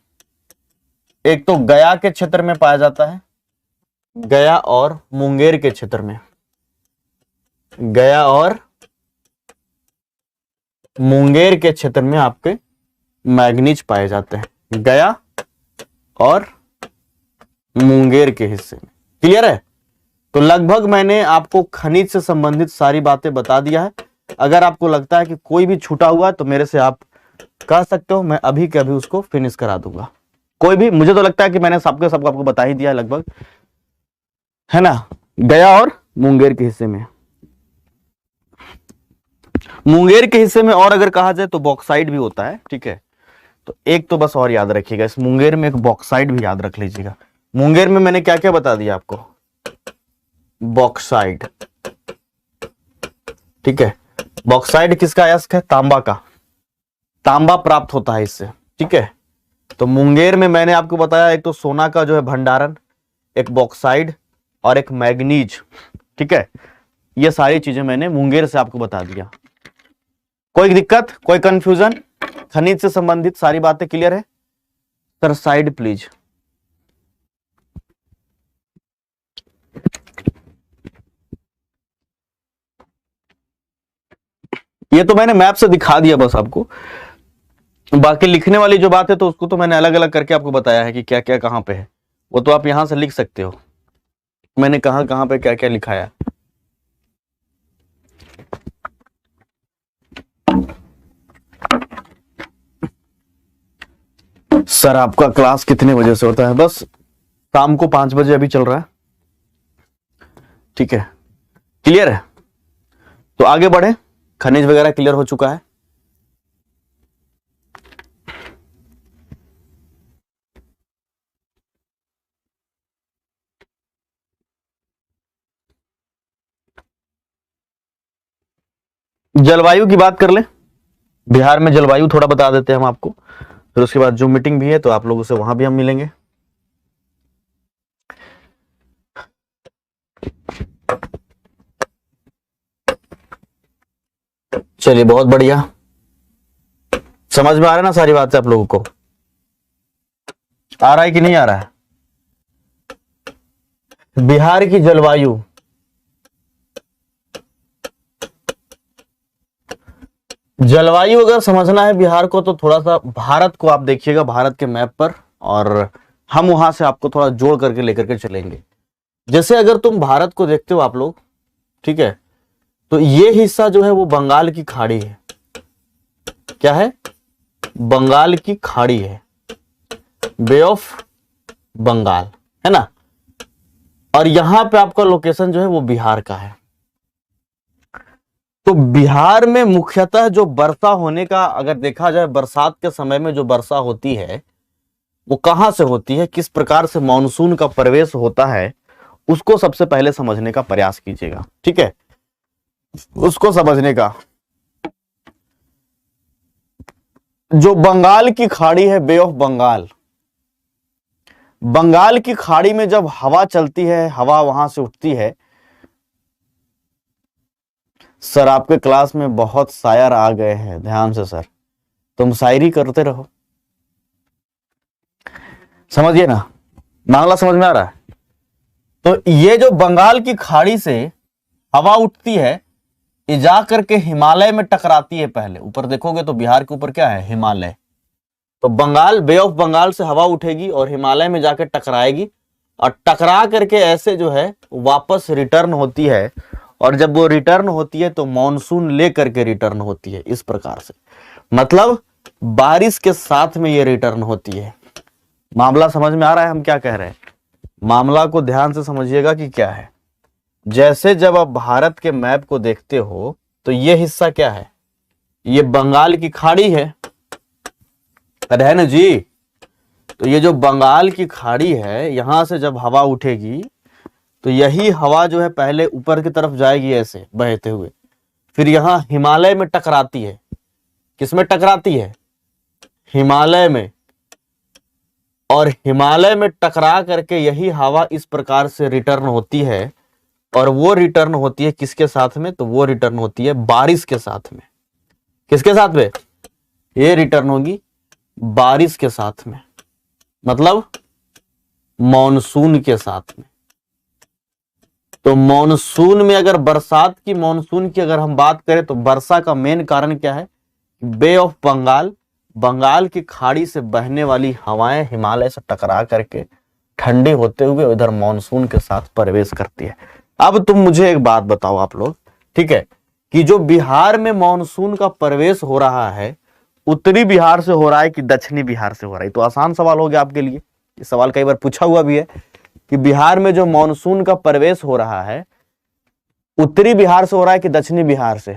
एक तो गया के क्षेत्र में पाया जाता है, गया और मुंगेर के क्षेत्र में, गया और मुंगेर के क्षेत्र में आपके मैग्नीज पाए जाते हैं, गया और मुंगेर के हिस्से में। क्लियर है? तो लगभग मैंने आपको खनिज से संबंधित सारी बातें बता दिया है। अगर आपको लगता है कि कोई भी छूटा हुआ है तो मेरे से आप कह सकते हो, मैं अभी के अभी उसको फिनिश करा दूंगा। कोई भी, मुझे तो लगता है कि मैंने सबको आपको बता ही दिया है लगभग, है ना, गया और मुंगेर के हिस्से में। मुंगेर के हिस्से में और अगर कहा जाए तो बॉक्साइट भी होता है, ठीक है। तो एक तो बस और याद रखिएगा, इस मुंगेर में एक बॉक्साइट भी याद रख लीजिएगा। मुंगेर में मैंने क्या क्या बता दिया आपको? बॉक्साइट, ठीक है। बॉक्साइट किसका अयस्क है? तांबा का। तांबा प्राप्त होता है इससे, ठीक है। तो मुंगेर में मैंने आपको बताया एक तो सोना का जो है भंडारण, एक बॉक्साइड और एक मैग्नीज, ठीक है। ये सारी चीजें मैंने मुंगेर से आपको बता दिया। कोई दिक्कत, कोई कंफ्यूजन? खनिज से संबंधित सारी बातें क्लियर है? Sir side please. ये तो मैंने मैप से दिखा दिया बस आपको, बाकी लिखने वाली जो बात है तो उसको तो मैंने अलग अलग करके आपको बताया है कि क्या क्या कहां पे है, वो तो आप यहां से लिख सकते हो, मैंने कहां कहां पे क्या क्या लिखाया। सर आपका क्लास कितने बजे से होता है? बस शाम को 5 बजे अभी चल रहा है, ठीक है, क्लियर है? तो आगे बढ़े, खनिज वगैरह क्लियर हो चुका है। जलवायु की बात कर ले, बिहार में जलवायु थोड़ा बता देते हैं हम आपको, फिर उसके बाद जो मीटिंग भी है तो आप लोगों से वहां भी हम मिलेंगे। चलिए बहुत बढ़िया, समझ में आ रहा है ना सारी बातें आप लोगों को? आ रहा है कि नहीं आ रहा है? बिहार की जलवायु, जलवायु अगर समझना है बिहार को तो थोड़ा सा भारत को आप देखिएगा, भारत के मैप पर, और हम वहां से आपको थोड़ा जोड़ करके लेकर के चलेंगे। जैसे अगर तुम भारत को देखते हो आप लोग, ठीक है, तो ये हिस्सा जो है वो बंगाल की खाड़ी है। क्या है? बंगाल की खाड़ी है, बे ऑफ बंगाल, है ना? और यहां पे आपका लोकेशन जो है वो बिहार का है। तो बिहार में मुख्यतः जो वर्षा होने का अगर देखा जाए, बरसात के समय में जो वर्षा होती है वो कहां से होती है, किस प्रकार से मानसून का प्रवेश होता है, उसको सबसे पहले समझने का प्रयास कीजिएगा, ठीक है? उसको समझने का, जो बंगाल की खाड़ी है, बे ऑफ बंगाल, बंगाल की खाड़ी में जब हवा चलती है, हवा वहां से उठती है। सर आपके क्लास में बहुत शायर आ गए हैं, ध्यान से सर, तुम शायरी करते रहो, समझिए ना, मामला समझ में आ रहा है? तो ये जो बंगाल की खाड़ी से हवा उठती है, ये जा करके हिमालय में टकराती है। पहले ऊपर देखोगे तो बिहार के ऊपर क्या है? हिमालय। तो बंगाल, बे ऑफ बंगाल से हवा उठेगी और हिमालय में जाकर टकराएगी, और टकरा करके ऐसे जो है वापस रिटर्न होती है, और जब वो रिटर्न होती है तो मॉनसून ले करके रिटर्न होती है, इस प्रकार से, मतलब बारिश के साथ में ये रिटर्न होती है। मामला समझ में आ रहा है हम क्या कह रहे हैं? मामला को ध्यान से समझिएगा कि क्या है। जैसे जब आप भारत के मैप को देखते हो तो ये हिस्सा क्या है? ये बंगाल की खाड़ी है, अरे है ना जी? तो ये जो बंगाल की खाड़ी है, यहां से जब हवा उठेगी तो यही हवा जो है पहले ऊपर की तरफ जाएगी ऐसे बहते हुए, फिर यहां हिमालय में टकराती है। किसमें टकराती है? हिमालय में। और हिमालय में टकरा करके यही हवा इस प्रकार से रिटर्न होती है, और वो रिटर्न होती है किसके साथ में? तो वो रिटर्न होती है बारिश के साथ में। किसके साथ में? ये रिटर्न होगी बारिश के साथ में, मतलब मॉनसून के साथ में। तो मॉनसून में अगर बरसात की, मॉनसून की अगर हम बात करें तो वर्षा का मेन कारण क्या है? बे ऑफ बंगाल, बंगाल की खाड़ी से बहने वाली हवाएं हिमालय से टकरा करके ठंडे होते हुए उधर मॉनसून के साथ प्रवेश करती है। अब तुम मुझे एक बात बताओ आप लोग, ठीक है, कि जो बिहार में मॉनसून का प्रवेश हो रहा है, उत्तरी बिहार से हो रहा है कि दक्षिणी बिहार से हो रहा है? तो आसान सवाल हो गया आपके लिए, ये सवाल कई बार पूछा हुआ भी है कि बिहार में जो मॉनसून का प्रवेश हो रहा है, उत्तरी बिहार से हो रहा है कि दक्षिणी बिहार से?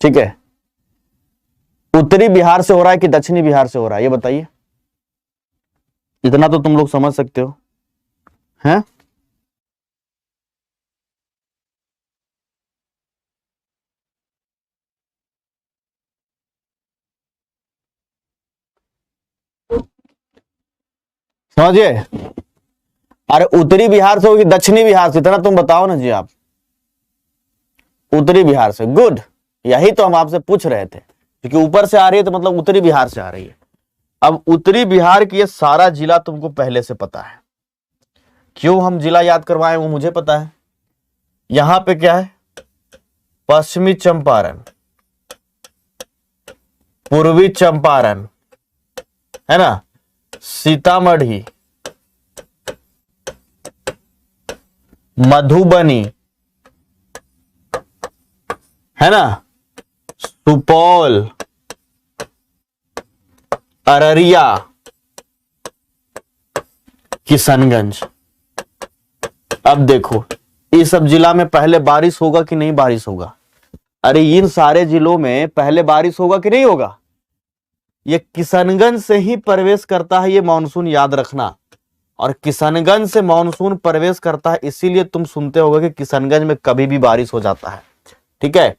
ठीक है, उत्तरी बिहार से हो रहा है कि दक्षिणी बिहार से हो रहा है, ये बताइए। इतना तो तुम लोग समझ सकते हो, हैं? समझिए? अरे उत्तरी बिहार से होगी दक्षिणी बिहार से, इतना तुम बताओ ना जी आप। उत्तरी बिहार से। गुड, यही तो हम आपसे पूछ रहे थे, क्योंकि ऊपर से आ रही है तो मतलब उत्तरी बिहार से आ रही है। अब उत्तरी बिहार की ये सारा जिला तुमको पहले से पता है। क्यों हम जिला याद करवाएं वो मुझे पता है। यहां पे क्या है, पश्चिमी चंपारण, पूर्वी चंपारण, है ना, सीतामढ़ी, मधुबनी, है ना, सुपौल, अररिया, किशनगंज। अब देखो इस सब जिला में पहले बारिश होगा कि नहीं बारिश होगा? अरे इन सारे जिलों में पहले बारिश होगा कि नहीं होगा? ये किशनगंज से ही प्रवेश करता है ये मानसून, याद रखना। और किशनगंज से मानसून प्रवेश करता है, इसीलिए तुम सुनते होगे कि किशनगंज में कभी भी बारिश हो जाता है। ठीक है,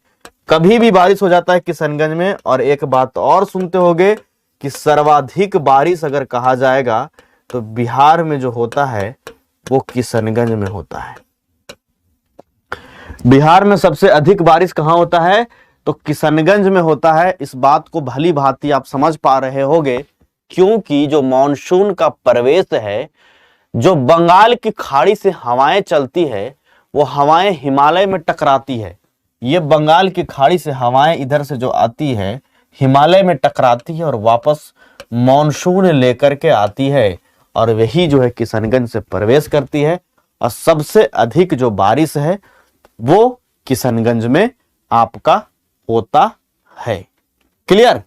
कभी भी बारिश हो जाता है किशनगंज में। और एक बात और सुनते होगे कि सर्वाधिक बारिश अगर कहा जाएगा तो बिहार में जो होता है वो किशनगंज में होता है। बिहार में सबसे अधिक बारिश कहां होता है? तो किशनगंज में होता है। इस बात को भली भांति आप समझ पा रहे होंगे, क्योंकि जो मॉनसून का प्रवेश है, जो बंगाल की खाड़ी से हवाएं चलती है, वो हवाएं हिमालय में टकराती है। ये बंगाल की खाड़ी से हवाएं इधर से जो आती है हिमालय में टकराती है और वापस मॉनसून लेकर के आती है, और वही जो है किशनगंज से प्रवेश करती है। और सबसे अधिक जो बारिश है वो किशनगंज में आपका होता है। क्लियर?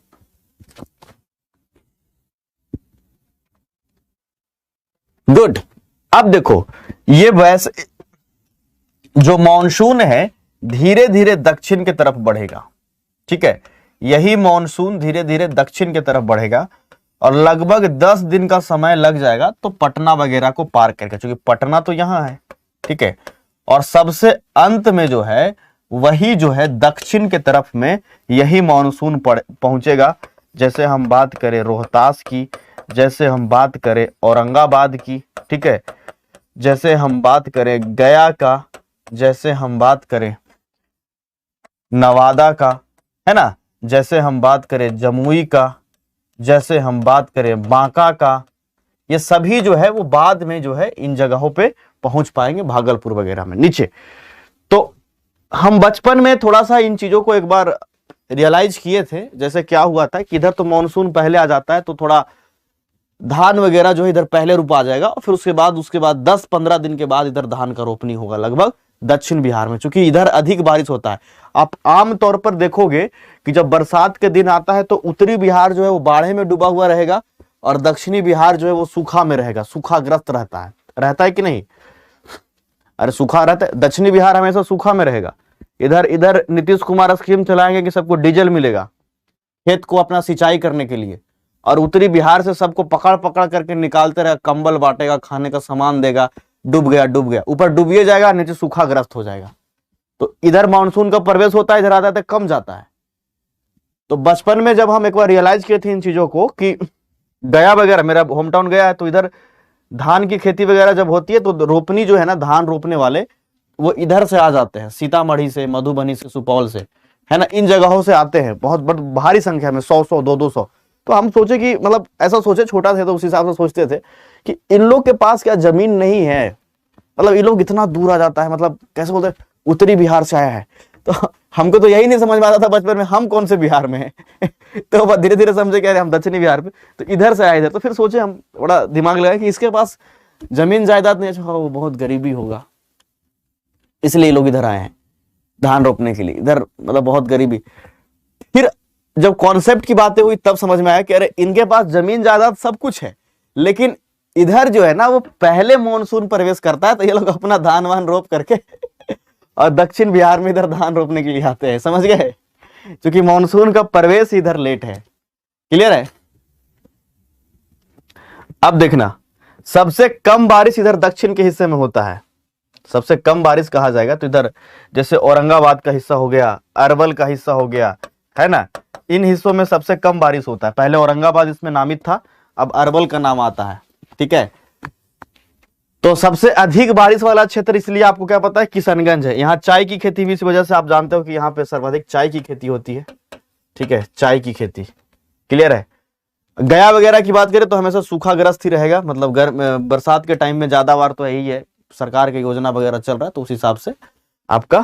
गुड। अब देखो ये वैसे जो मॉनसून है धीरे धीरे दक्षिण की तरफ बढ़ेगा। ठीक है, यही मॉनसून धीरे धीरे दक्षिण की तरफ बढ़ेगा और लगभग 10 दिन का समय लग जाएगा तो पटना वगैरह को पार करके, क्योंकि पटना तो यहां है। ठीक है, और सबसे अंत में जो है वही जो है दक्षिण के तरफ में यही मॉनसून पहुंचेगा। जैसे हम बात करें रोहतास की, जैसे हम बात करें औरंगाबाद की, ठीक है, जैसे हम बात करें गया का, जैसे हम बात करें नवादा का, है ना, जैसे हम बात करें जमुई का, जैसे हम बात करें बांका का, ये सभी जो है वो बाद में जो है इन जगहों पे पहुंच पाएंगे, भागलपुर वगैरह में नीचे। तो हम बचपन में थोड़ा सा इन चीजों को एक बार रियलाइज किए थे। जैसे क्या हुआ था कि इधर तो मॉनसून पहले आ जाता है तो थोड़ा धान वगैरह जो है इधर पहले रोपा जाएगा और फिर उसके बाद 10-15 दिन के बाद इधर धान का रोपनी होगा लगभग दक्षिण बिहार में, क्योंकि इधर अधिक बारिश होता है। आप आम तौर पर देखोगे कि जब बरसात के दिन आता है तो उत्तरी बिहार जो है वो बाढ़े में डूबा हुआ रहेगा और दक्षिणी बिहार जो है वो सूखा में रहेगा, सूखाग्रस्त रहता है कि नहीं? अरे सूखा रहता है, दक्षिणी बिहार हमेशा सूखा में रहेगा। इधर नीतीश कुमार स्कीम चलाएंगे कि सबको डीजल मिलेगा खेत को अपना सिंचाई करने के लिए, और उत्तरी बिहार से सबको पकड़ पकड़ करके निकालते रहेगा, कंबल बांटेगा, खाने का सामान देगा, डूब गया, ऊपर डूबिए जाएगा, नीचे सूखाग्रस्त हो जाएगा। तो इधर मानसून का प्रवेश होता है, इधर आता है कम जाता है। तो बचपन में जब हम एक बार रियलाइज किए थे इन चीजों को कि गया वगैरह, मेरा होम टाउन गया है, तो इधर धान की खेती वगैरह जब होती है तो रोपनी जो है ना, धान रोपने वाले वो इधर से आ जाते हैं, सीतामढ़ी से, मधुबनी से, सुपौल से, है ना, इन जगहों से आते हैं बहुत भारी संख्या में, 100-100, 200-200। तो हम सोचे कि मतलब ऐसा सोचे, छोटा थे तो उस हिसाब से सोचते थे कि इन लोग के पास क्या जमीन नहीं है, मतलब ये लोग इतना दूर आ जाता है, मतलब कैसे बोलते हैं उत्तरी बिहार से आया है। तो हमको तो यही नहीं समझ में आता था बचपन में हम कौन से बिहार में हैं। तो धीरे धीरे समझे कह रहे हम दक्षिणी बिहार पे, तो इधर से आए थे। तो फिर सोचे, हम बड़ा दिमाग लगाए कि इसके पास जमीन जायदाद नहीं है, वो बहुत गरीबी होगा, इसलिए लोग इधर आए हैं धान रोपने के लिए, इधर मतलब बहुत गरीबी। फिर जब कॉन्सेप्ट की बातें हुई तब समझ में आया कि अरे इनके पास जमीन जायदाद सब कुछ है, लेकिन इधर जो है ना वो पहले मॉनसून प्रवेश करता है, तो ये लोग अपना धान वान रोप करके और दक्षिण बिहार में इधर धान रोपने के लिए आते हैं, समझ गए, क्योंकि मॉनसून का प्रवेश इधर लेट है। क्लियर है? अब देखना, सबसे कम बारिश इधर दक्षिण के हिस्से में होता है। सबसे कम बारिश कहा जाएगा तो इधर जैसे औरंगाबाद का हिस्सा हो गया, अरवल का हिस्सा हो गया, है ना, इन हिस्सों में सबसे कम बारिश होता है। पहले औरंगाबाद इसमें नामित था, अब अरवल का नाम आता है। ठीक है, तो सबसे अधिक बारिश वाला क्षेत्र इसलिए आपको क्या पता है, किशनगंज है। यहाँ चाय की खेती भी इस वजह से आप जानते हो कि यहाँ पे सर्वाधिक चाय की खेती होती है। ठीक है, चाय की खेती क्लियर है। गया वगैरह की बात करें तो हमेशा सूखाग्रस्त ही रहेगा, मतलब बरसात के टाइम में ज्यादा बार तो यही है, सरकार की योजना वगैरह चल रहा है तो उस हिसाब से आपका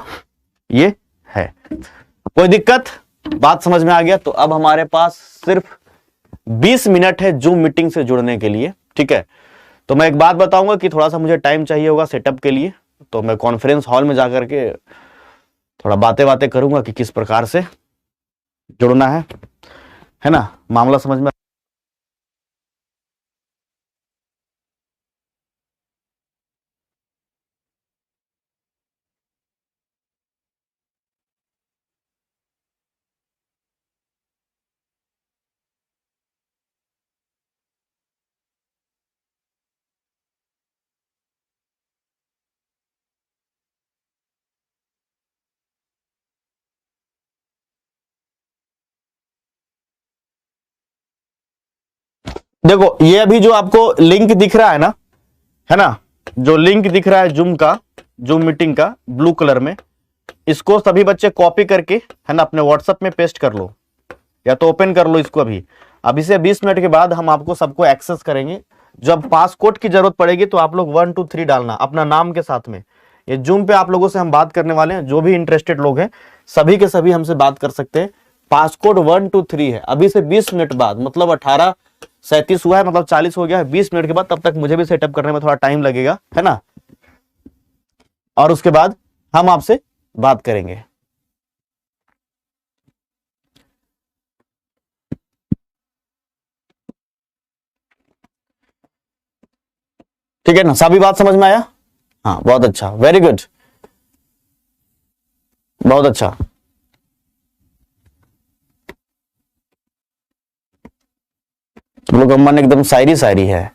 ये है। कोई दिक्कत, बात समझ में आ गया। तो अब हमारे पास सिर्फ 20 मिनट है जूम मीटिंग से जुड़ने के लिए। ठीक है, तो मैं एक बात बताऊंगा कि थोड़ा सा मुझे टाइम चाहिए होगा सेटअप के लिए, तो मैं कॉन्फ्रेंस हॉल में जाकर के थोड़ा बातें करूंगा कि किस प्रकार से जुड़ना है ना, मामला समझ में। देखो ये अभी जो आपको लिंक दिख रहा है ना, जो लिंक दिख रहा है जूम का, जूम मीटिंग का ब्लू कलर में, इसको सभी बच्चे कॉपी करके है ना अपने व्हाट्सएप में पेस्ट कर लो या तो ओपन कर लो इसको। अभी से 20 मिनट के बाद हम आपको सबको एक्सेस करेंगे। जब पासकोड की जरूरत पड़ेगी तो आप लोग 1 2 3 डालना अपना नाम के साथ में। ये जूम पे आप लोगों से हम बात करने वाले हैं, जो भी इंटरेस्टेड लोग हैं सभी के सभी हमसे बात कर सकते हैं। पासकोड 1 2 3 है। अभी से 20 मिनट बाद, मतलब 18:37 हुआ है, मतलब 40 हो गया है। 20 मिनट के बाद, तब तक मुझे भी सेटअप करने में थोड़ा टाइम लगेगा, है ना, और उसके बाद हम आपसे बात करेंगे। ठीक है ना, सभी बात समझ में आया? हाँ, बहुत अच्छा, वेरी गुड, बहुत अच्छा। तुम लोग का मन एकदम शायरी शायरी है,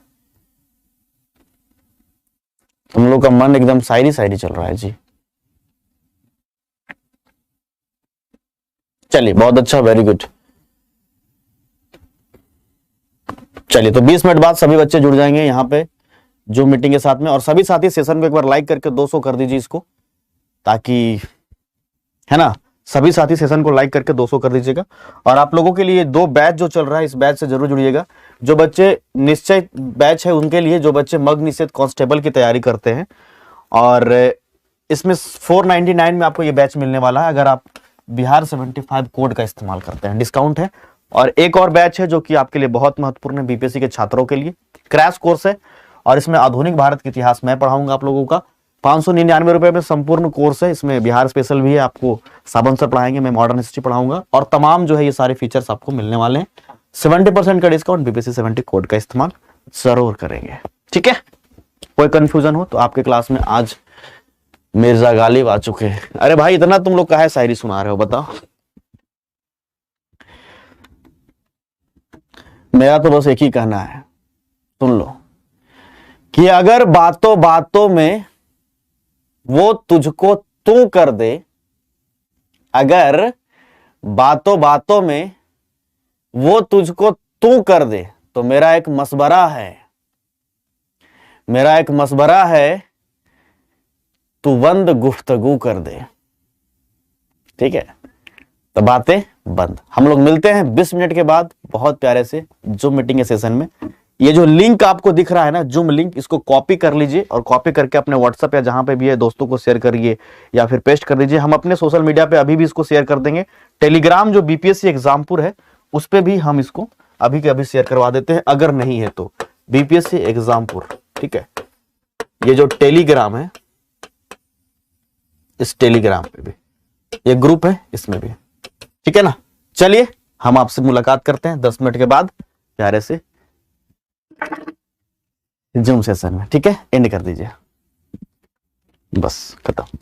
तुम लोग का मन एकदम शायरी शायरी चल रहा है जी। चलिए बहुत अच्छा, वेरी गुड। चलिए तो 20 मिनट बाद सभी बच्चे जुड़ जाएंगे यहाँ पे जो मीटिंग के साथ में। और सभी साथी सेशन को एक बार लाइक करके 200 कर दीजिए इसको, ताकि, है ना, सभी साथी सेशन को लाइक करके 200 कर दीजिएगा। और आप लोगों के लिए 2 बैच जो चल रहा है, इस बैच से जरूर जुड़िएगा। जो बच्चे निश्चय बैच है उनके लिए, जो बच्चे मग निषेध कांस्टेबल की तैयारी करते हैं, और इसमें 499 में आपको ये बैच मिलने वाला है अगर आप बिहार 75 कोड का इस्तेमाल करते हैं, डिस्काउंट है। और एक और बैच है जो कि आपके लिए बहुत महत्वपूर्ण है, बीपीएससी के छात्रों के लिए, क्रैश कोर्स है, और इसमें आधुनिक भारत के इतिहास मैं पढ़ाऊंगा आप लोगों का। 599 रुपए में संपूर्ण कोर्स है, इसमें बिहार स्पेशल भी है, आपको साबन सर पढ़ाएंगे, मैं मॉडर्न हिस्ट्री पढ़ाऊंगा, और तमाम जो है ये सारे फीचर्स आपको मिलने वाले हैं। 70% का डिस्काउंट, बीपीएससी 70 कोड का इस्तेमाल जरूर करेंगे। ठीक है, कोई कंफ्यूजन हो तो आपके क्लास में आज मिर्जा गालिब आ चुके हैं। अरे भाई इतना तुम लोग काहे शायरी सुना रहे हो बताओ? मेरा तो बस एक ही कहना है, सुन लो, कि अगर बातों बातों में वो तुझको तू कर दे, अगर बातों बातों में वो तुझको तू कर दे, तो मेरा एक मशवरा है, मेरा एक मशवरा है, तू बंद गुफ्तगू कर दे। ठीक है, तो बातें बंद। हम लोग मिलते हैं 20 मिनट के बाद बहुत प्यारे से जूम मीटिंग के सेशन में। ये जो लिंक आपको दिख रहा है ना, जूम लिंक, इसको कॉपी कर लीजिए और कॉपी करके अपने व्हाट्सएप या जहां पे भी है दोस्तों को शेयर करिए या फिर पेस्ट कर दीजिए। हम अपने सोशल मीडिया पे अभी भी इसको शेयर कर देंगे। टेलीग्राम जो बीपीएससी एग्जामपुर है उस पे भी हम इसको अभी के अभी शेयर करवा देते हैं, अगर नहीं है तो बीपीएससी एग्जामपुर। ठीक है, ये जो टेलीग्राम है, इस टेलीग्राम पे भी ये ग्रुप है, इसमें भी। ठीक है ना, चलिए हम आपसे मुलाकात करते हैं 10 मिनट के बाद प्यारे से जूम सेशन में। ठीक है, एंड कर दीजिए, बस खत्म।